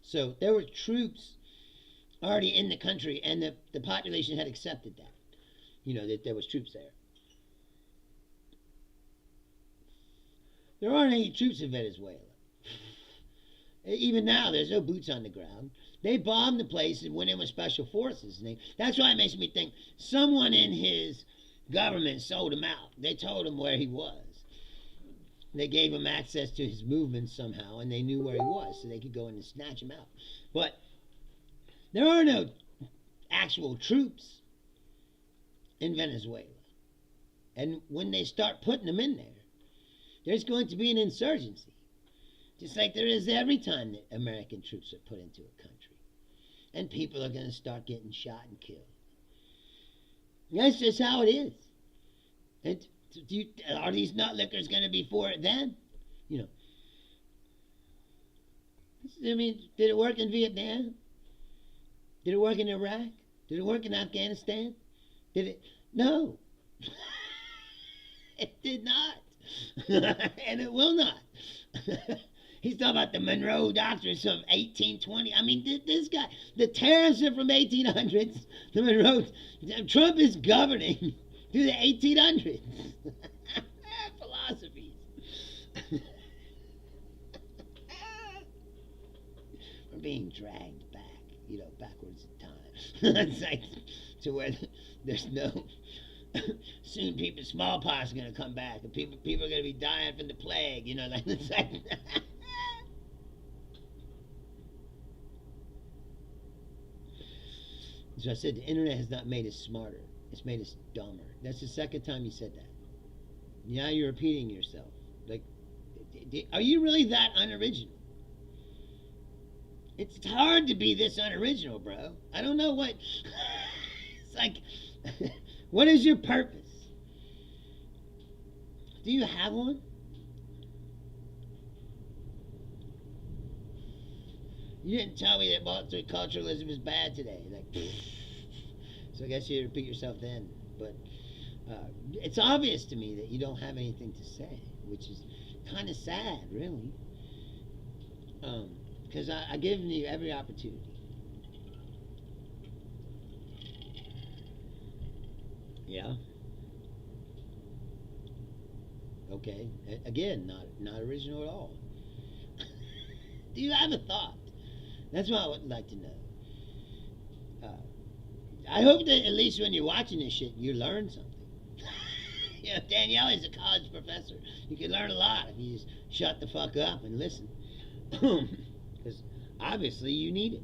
So there were troops already in the country, and the population had accepted that, that there was troops there. There aren't any troops in Venezuela. Even now, there's no boots on the ground. They bombed the place and went in with special forces. And that's why it makes me think someone in his government sold him out. They told him where he was. They gave him access to his movements somehow, and they knew where he was, so they could go in and snatch him out. But there are no actual troops in Venezuela. And when they start putting them in there, there's going to be an insurgency. Just like there is every time that American troops are put into a country. And people are going to start getting shot and killed. That's just how it is. And are these nutlickers going to be for it then? I mean, did it work in Vietnam? Did it work in Iraq? Did it work in Afghanistan? Did it? No. It did not. And it will not. He's talking about the Monroe Doctrine from 1820. I mean, this guy, the tariffs are from 1800s. The Monroe, Trump is governing through the 1800s. Philosophies. We're being dragged back, backwards in time. It's like to where there's no... Soon smallpox is going to come back, and people are going to be dying from the plague, like it's like... So I said the internet has not made us smarter. It's made us dumber. That's the second time you said that. Now you're repeating yourself. Like, are you really that unoriginal? It's hard to be this unoriginal, bro. I don't know what... It's like... What is your purpose? Do you have one? You didn't tell me that multiculturalism is bad today. Like, so I guess you repeat yourself then. But it's obvious to me that you don't have anything to say, which is kind of sad, really. Because I've given you every opportunity. Yeah. Okay. Again, not original at all. Do you have a thought? That's what I would like to know. Uh, I hope that at least when you're watching this shit, you learn something. You know, Danielle is a college professor. You can learn a lot if you just shut the fuck up and listen. Because obviously you need it.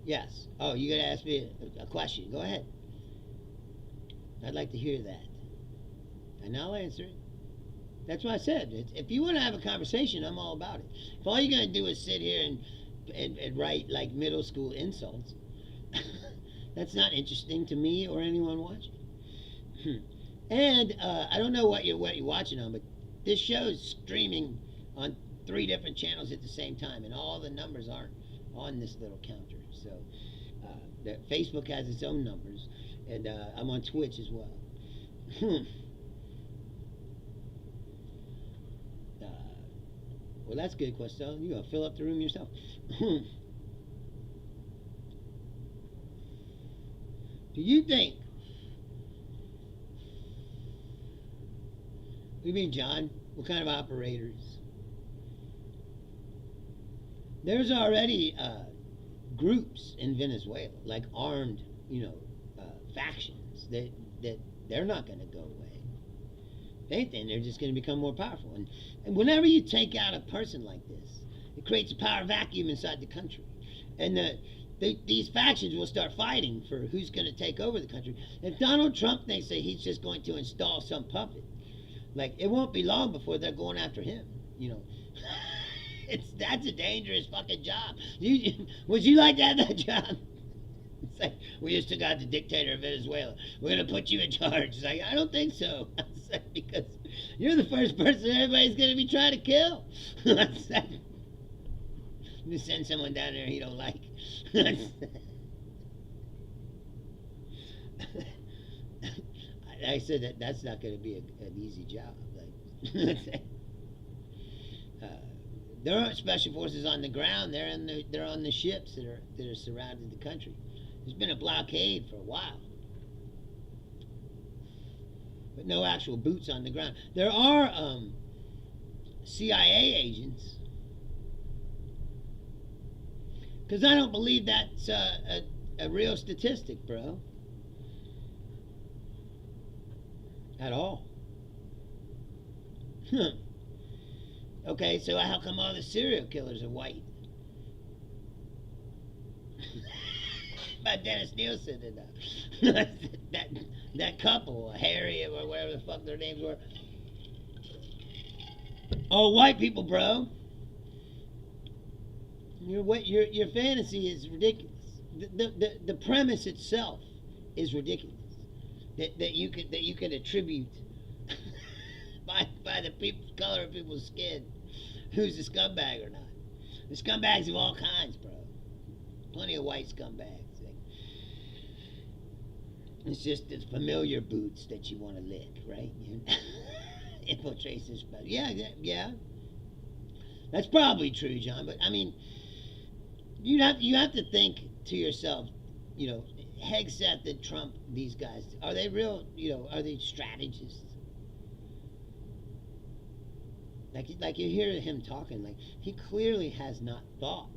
Yes. Oh, you gotta ask me a question. Go ahead. I'd like to hear that. And I'll answer it. That's what I said. If you want to have a conversation, I'm all about it. If all you're going to do is sit here and write like middle school insults, that's not interesting to me or anyone watching. And I don't know what you're watching on, but this show is streaming on 3 different channels at the same time, and all the numbers aren't on this little counter. So Facebook has its own numbers, and I'm on Twitch as well. Well, that's good, Questel. You're going to fill up the room yourself. Do you think... What do you mean, John? What kind of operators? There's already groups in Venezuela, like armed, factions that they're not going to go away. They think they're just going to become more powerful. And whenever you take out a person like this, it creates a power vacuum inside the country. And these factions will start fighting for who's going to take over the country. If Donald Trump thinks that he's just going to install some puppet, like, it won't be long before they're going after him, That's a dangerous fucking job. Would you like to have that job? It's like, we just took out the dictator of Venezuela. We're going to put you in charge. It's like, I don't think so. It's like, because you're the first person everybody's going to be trying to kill. It's like, you send someone down there you don't like. I said that's not going to be an easy job. Like, there aren't special forces on the ground. They're on the ships that are surrounding the country. There's been a blockade for a while, but no actual boots on the ground. There are CIA agents, because I don't believe that's a real statistic, bro, at all. Okay, so how come all the serial killers are white? By Dennis Nielsen and that couple, Harry or whatever the fuck their names were. Oh, white people, bro. Your fantasy is ridiculous. The premise itself is ridiculous. That you could attribute by the color of people's skin who's a scumbag or not. The scumbags of all kinds, bro. Plenty of white scumbags. It's just the familiar boots that you want to lick, right? Infiltration spell. Yeah. That's probably true, John. But I mean, you have to think to yourself, Hegseth and Trump, these guys, are they real? Are they strategists? Like you hear him talking, like he clearly has not thought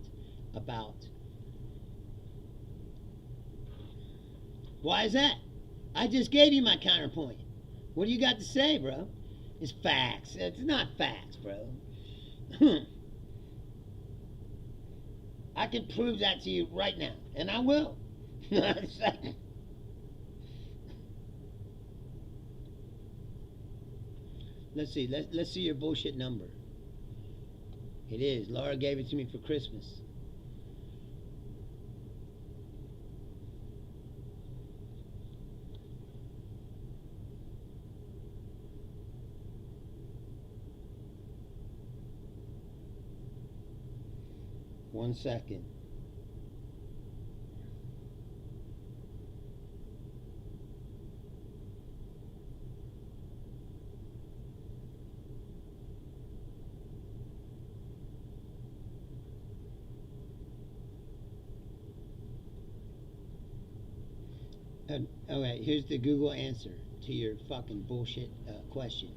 about. Why is that? I just gave you my counterpoint. What do you got to say, bro? It's facts. It's not facts, bro. I can prove that to you right now, and I will. Let's see. Let's see your bullshit number. It is. Laura gave it to me for Christmas. One second. Okay, here's the Google answer to your fucking bullshit question.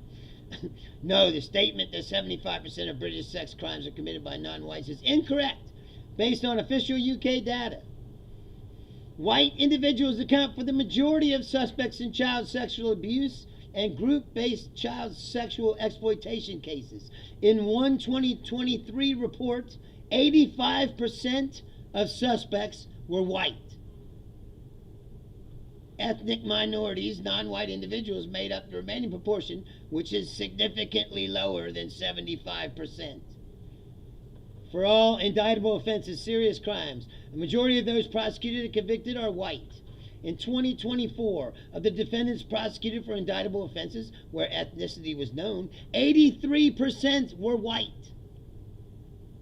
No, the statement that 75% of British sex crimes are committed by non-whites is incorrect, based on official UK data. White individuals account for the majority of suspects in child sexual abuse and group-based child sexual exploitation cases. In one 2023 report, 85% of suspects were white. Ethnic minorities, non-white individuals, made up the remaining proportion, which is significantly lower than 75%. For all indictable offenses, serious crimes, a majority of those prosecuted and convicted are white. In 2024, of the defendants prosecuted for indictable offenses where ethnicity was known, 83% were white.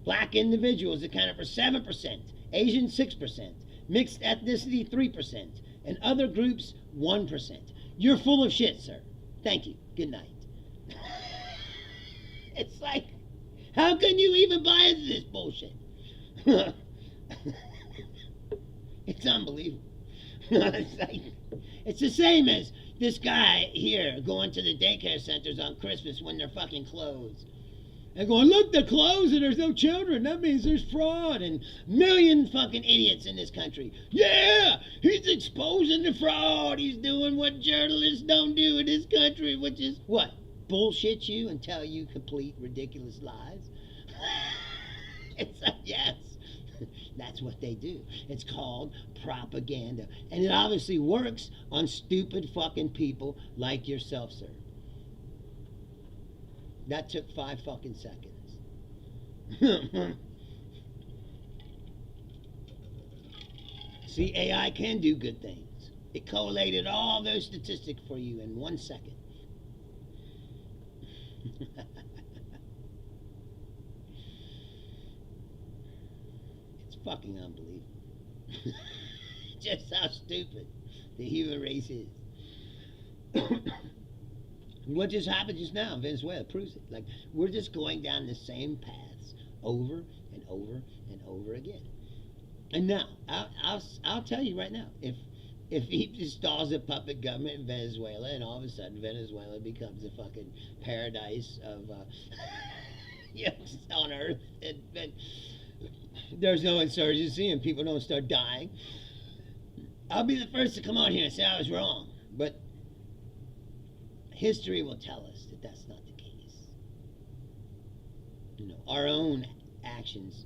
Black individuals accounted for 7%, Asian 6%, mixed ethnicity 3%, and other groups 1%. You're full of shit, sir. Thank you. Good night. It's like, how can you even buy into this bullshit? It's unbelievable. It's like, it's the same as this guy here going to the daycare centers on Christmas when they're fucking closed. And going, look, they're closed and there's no children. That means there's fraud and million fucking idiots in this country. Yeah, he's exposing the fraud. He's doing what journalists don't do in this country, which is what? Bullshit you and tell you complete ridiculous lies. It's like, yes, that's what they do. It's called propaganda. And it obviously works on stupid fucking people like yourself, sir. That took 5 fucking seconds. See, AI can do good things. It collated all those statistics for you in 1 second. It's fucking unbelievable. Just how stupid the human race is. What just happened just now in Venezuela proves it. Like, we're just going down the same paths over and over and over again. And now, I'll tell you right now, if he installs a puppet government in Venezuela and all of a sudden Venezuela becomes a fucking paradise of on earth, and there's no insurgency and people don't start dying, I'll be the first to come on here and say I was wrong. But history will tell us that that's not the case. You know, our own actions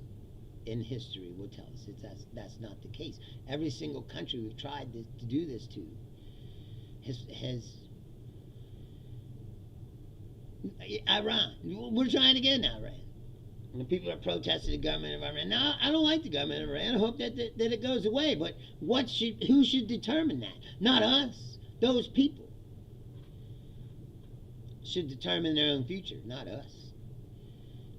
in history will tell us that that's not the case. Every single country we've tried to do this to has Iran. We're trying again now, Iran. And people are protesting the government of Iran. Now, I don't like the government of Iran. I hope that it goes away. But who should determine that? Not us. Those people should determine their own future, not us.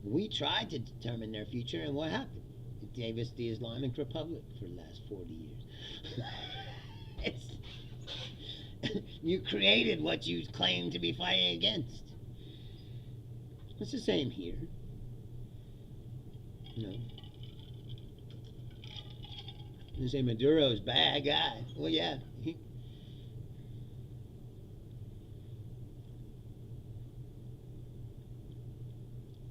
We tried to determine their future, and what happened? It gave us the Islamic Republic for the last 40 years. You created what you claim to be fighting against. It's the same here. You know, you say Maduro's a bad guy. Well, yeah.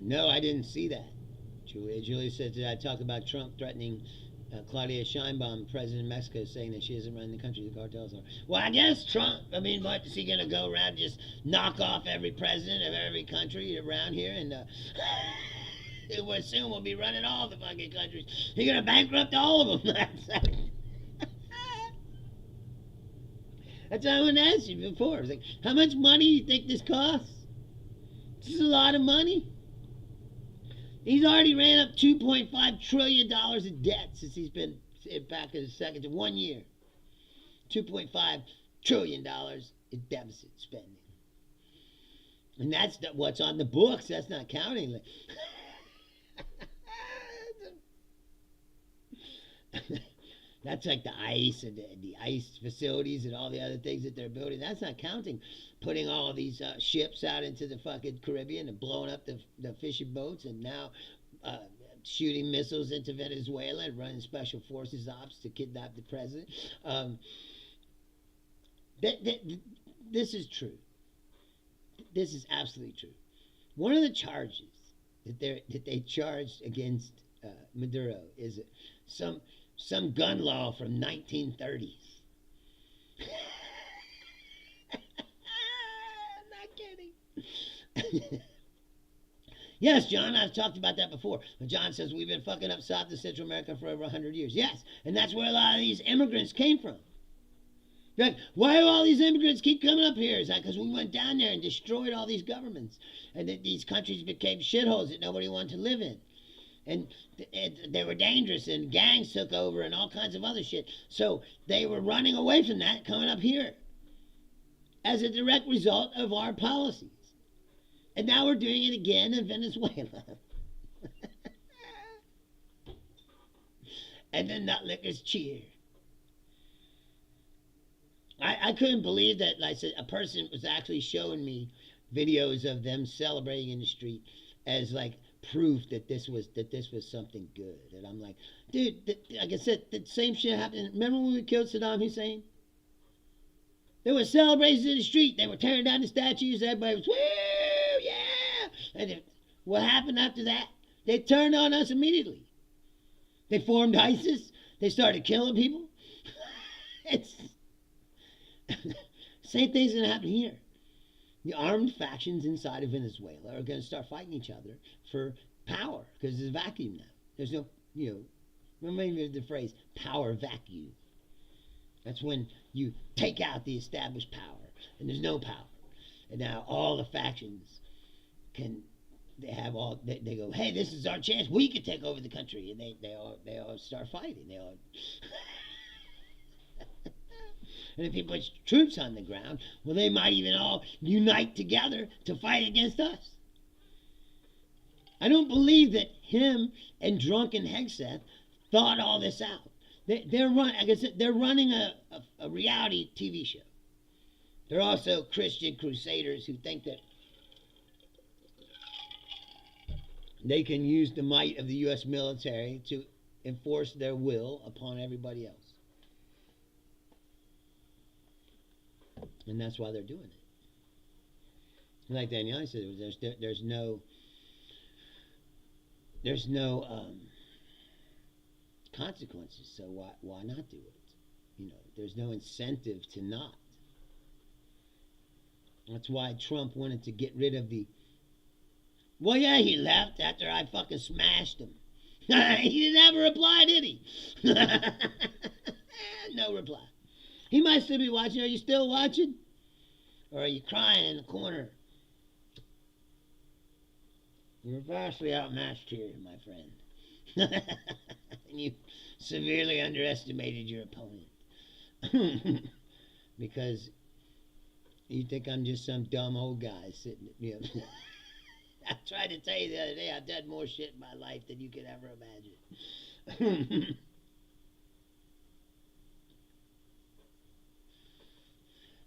No, I didn't see that. Julia said that I talked about Trump threatening Claudia Sheinbaum, president of Mexico, saying that she isn't running the country, the cartels are. Well, I guess Trump, what, is he going to go around just knock off every president of every country around here and soon we'll be running all the fucking countries. He's going to bankrupt all of them. That's what I wanted to ask you before. I was like, how much money do you think this costs? This is a lot of money. He's already ran up $2.5 trillion in debt since he's been back in the second to 1 year. $2.5 trillion in deficit spending. And that's what's on the books. That's not counting. That's like the ICE and the ICE facilities and all the other things that they're building. That's not counting putting all of these ships out into the fucking Caribbean and blowing up the fishing boats and now shooting missiles into Venezuela and running special forces ops to kidnap the president. This is true. This is absolutely true. One of the charges that they charged against Maduro is some some gun law from 1930s. I'm not kidding. Yes, John, I've talked about that before. John says we've been fucking up South and Central America for over 100 years. Yes, and that's where a lot of these immigrants came from. Like, why do all these immigrants keep coming up here? It's like, because we went down there and destroyed all these governments. And these countries became shitholes that nobody wanted to live in. And they were dangerous, and gangs took over and all kinds of other shit. So they were running away from that, coming up here as a direct result of our policies. And now we're doing it again in Venezuela. And the nutlickers cheer. I couldn't believe that, like I said, a person was actually showing me videos of them celebrating in the street as like proof that this was something good. And I'm like, dude, like I said, the same shit happened. Remember when we killed Saddam Hussein? There were celebrations in the street. They were tearing down the statues. Everybody was, woo, yeah. And what happened after that? They turned on us immediately. They formed ISIS. They started killing people. It's same thing's going to happen here. The armed factions inside of Venezuela are going to start fighting each other for power because there's a vacuum now. There's no, remember the phrase power vacuum. That's when you take out the established power and there's no power. And now all the factions they go, hey, this is our chance. We could take over the country. And they all start fighting. They all... And if he puts troops on the ground, well, they might even all unite together to fight against us. I don't believe that him and drunken Hegseth thought all this out. They're running a reality TV show. They're also Christian crusaders who think that they can use the might of the U.S. military to enforce their will upon everybody else. And that's why they're doing it. And like Daniele said, there's no consequences. So why not do it? There's no incentive to not. That's why Trump wanted to get rid of the. Well, yeah, he left after I fucking smashed him. He didn't have a reply, did he? No reply. He might still be watching. Are you still watching? Or are you crying in the corner? You're vastly outmatched here, my friend. And you severely underestimated your opponent. Because you think I'm just some dumb old guy sitting, I tried to tell you the other day I've done more shit in my life than you could ever imagine.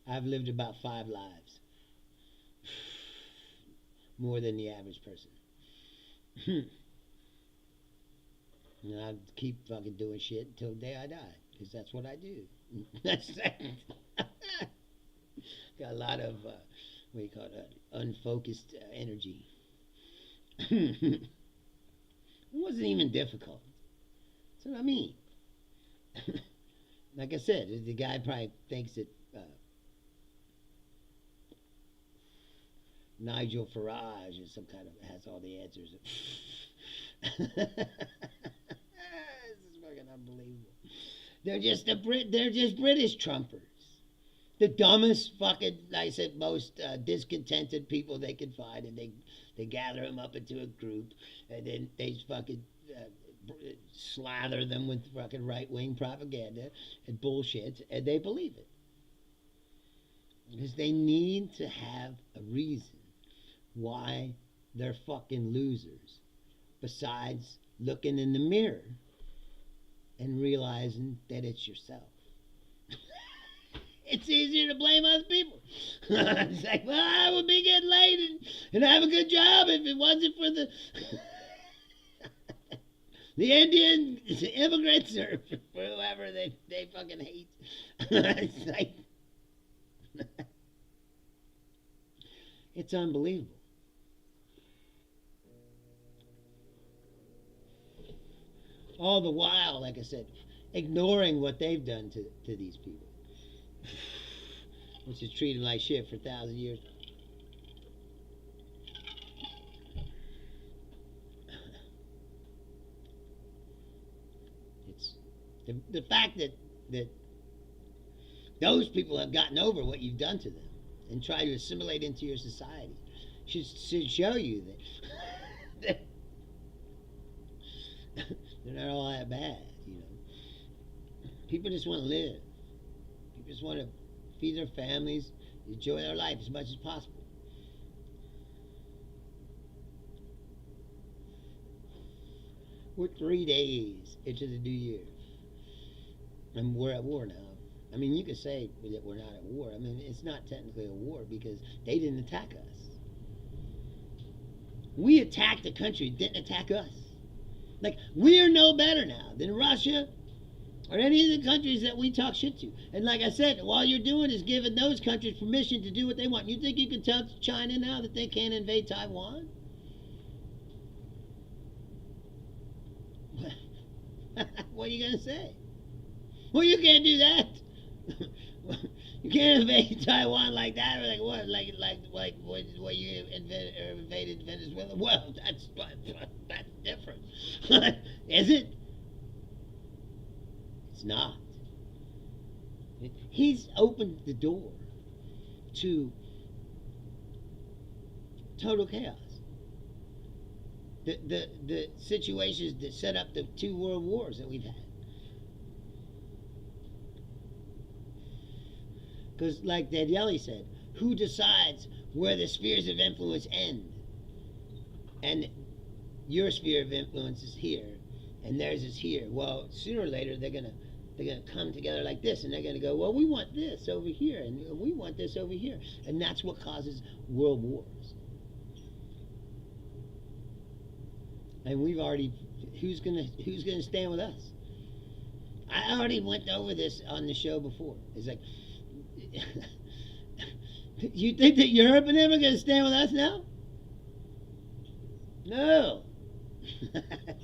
I've lived about 5 lives. More than the average person. And I keep fucking doing shit until the day I die. Because that's what I do. That's got a lot of, unfocused energy. It wasn't even difficult. That's what I mean. Like I said, the guy probably thinks that Nigel Farage is some kind of has all the answers. This is fucking unbelievable. They're just British Trumpers. The dumbest fucking, like I said, most discontented people they can find, and they gather them up into a group, and then they fucking slather them with fucking right-wing propaganda and bullshit, and they believe it. Because they need to have a reason why they're fucking losers, besides looking in the mirror and realizing that it's yourself. It's easier to blame other people. It's like, well, I would be getting laid and have a good job if it wasn't for the Indian immigrants or for whoever they fucking hate. It's like, It's unbelievable. All the while, like I said, ignoring what they've done to these people, which is treated like shit for 1,000 years. It's the fact that those people have gotten over what you've done to them and try to assimilate into your society should show you that they're not all that bad. People just want to live. People just want to feed their families, enjoy their life as much as possible. We're 3 days into the new year, and we're at war now. I mean, you could say that we're not at war. I mean, it's not technically a war because they didn't attack us. We attacked a country that didn't attack us. Like, we're no better now than Russia or any of the countries that we talk shit to. And like I said, all you're doing is giving those countries permission to do what they want. You think you can tell China now that they can't invade Taiwan? What are you going to say? Well, you can't do that. You can't invade Taiwan like that. Or like what? Like what you invaded Venezuela? Well, that's different. Is it? It's not. He's opened the door to total chaos. The situations that set up the 2 world wars that we've had. Because, like Daniele said, who decides where the spheres of influence end? And your sphere of influence is here, and theirs is here. Well, sooner or later, they're gonna come together like this, and they're gonna go, well, we want this over here, and we want this over here, and that's what causes world wars. And we've already, who's gonna stand with us? I already went over this on the show before. It's like, you think that Europe and them are going to stand with us now? No.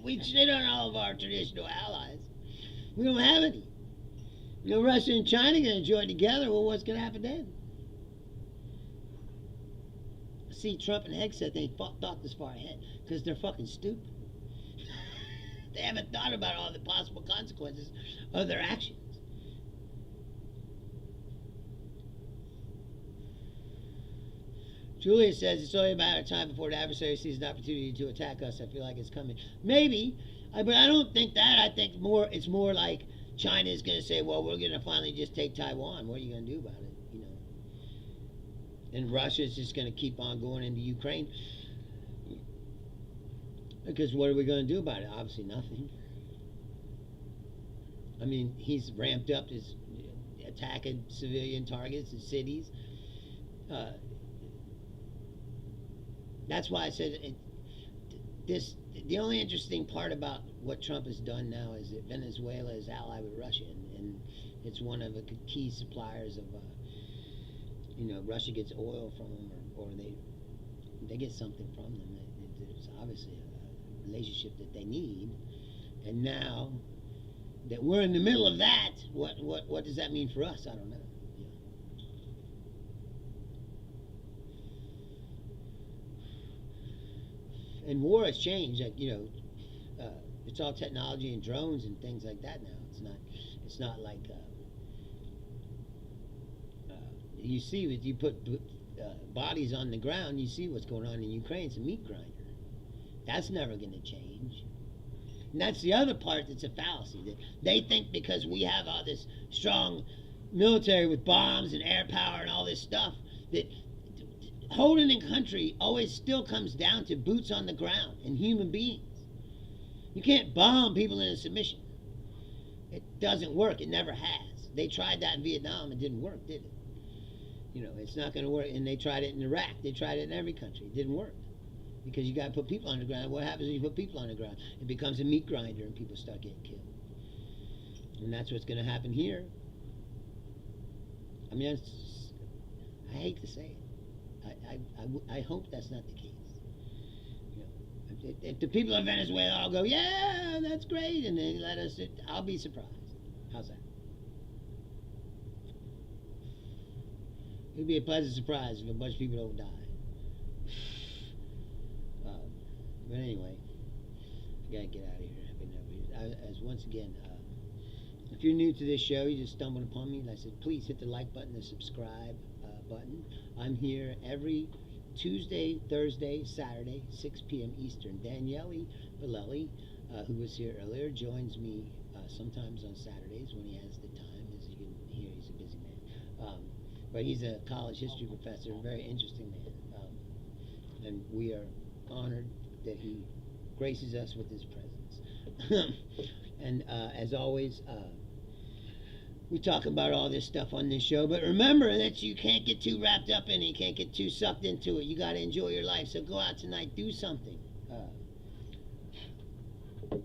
We shit on all of our traditional allies. We don't have any. Russia and China are going to join together. Well, what's going to happen then? See, Trump and Hegg said they thought this far ahead because they're fucking stupid. They haven't thought about all the possible consequences of their actions. Julia says it's only a matter of time before the adversary sees an opportunity to attack us. I feel like it's coming. Maybe, but I don't think that. I think it's more like China is going to say, well, we're going to finally just take Taiwan. What are you going to do about it? And Russia is just going to keep on going into Ukraine. Because what are we going to do about it? Obviously nothing. I mean, he's ramped up his attacking civilian targets and cities. That's why I said the only interesting part about what Trump has done now is that Venezuela is allied with Russia, and it's one of the key suppliers of, Russia gets oil from them, or they get something from them. It's obviously a relationship that they need, and now that we're in the middle of that, what does that mean for us? I don't know. And war has changed. It's all technology and drones and things like that now. It's not like you see if you put bodies on the ground. You see what's going on in Ukraine. It's a meat grinder. That's never going to change. And that's the other part that's a fallacy. That they think because we have all this strong military with bombs and air power and all this stuff that holding a country always still comes down to boots on the ground and human beings. You can't bomb people into submission. It doesn't work. It never has. They tried that in Vietnam. It didn't work, did it? It's not going to work. And they tried it in Iraq. They tried it in every country. It didn't work. Because you got to put people on the ground. What happens when you put people on the ground? It becomes a meat grinder and people start getting killed. And that's what's going to happen here. I mean, I hate to say it. I hope that's not the case. You know, if the people of Venezuela all go, yeah, that's great, and they let us, I'll be surprised. How's that? It'd be a pleasant surprise if a bunch of people don't die. But anyway, I gotta get out of here. As once again, if you're new to this show, you just stumbled upon me, like I said, please hit the like button, the subscribe button. I'm here every Tuesday, Thursday, Saturday, 6 p.m. Eastern. Daniele Bolelli, who was here earlier, joins me sometimes on Saturdays when he has the time. As you can hear, he's a busy man. But he's a college history professor, a very interesting man. And we are honored that he graces us with his presence. And as always, we talk about all this stuff on this show, but remember that you can't get too wrapped up in it. You can't get too sucked into it. You got to enjoy your life. So go out tonight, do something.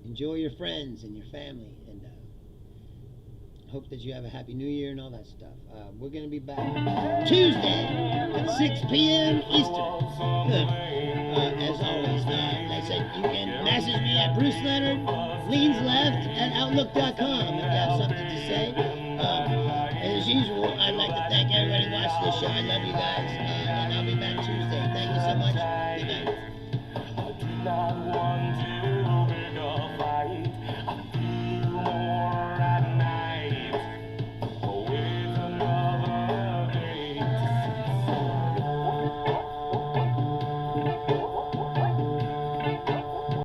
Enjoy your friends and your family, and hope that you have a happy new year and all that stuff. We're going to be back Tuesday at 6 p.m. Eastern. As always, like I said, you can message me at Bruce Leonard Leans Left at Outlook.com if you have something to say. And as usual, I'd like to thank everybody who watched this show. I love you guys, and I'll be back Tuesday. Thank you so much.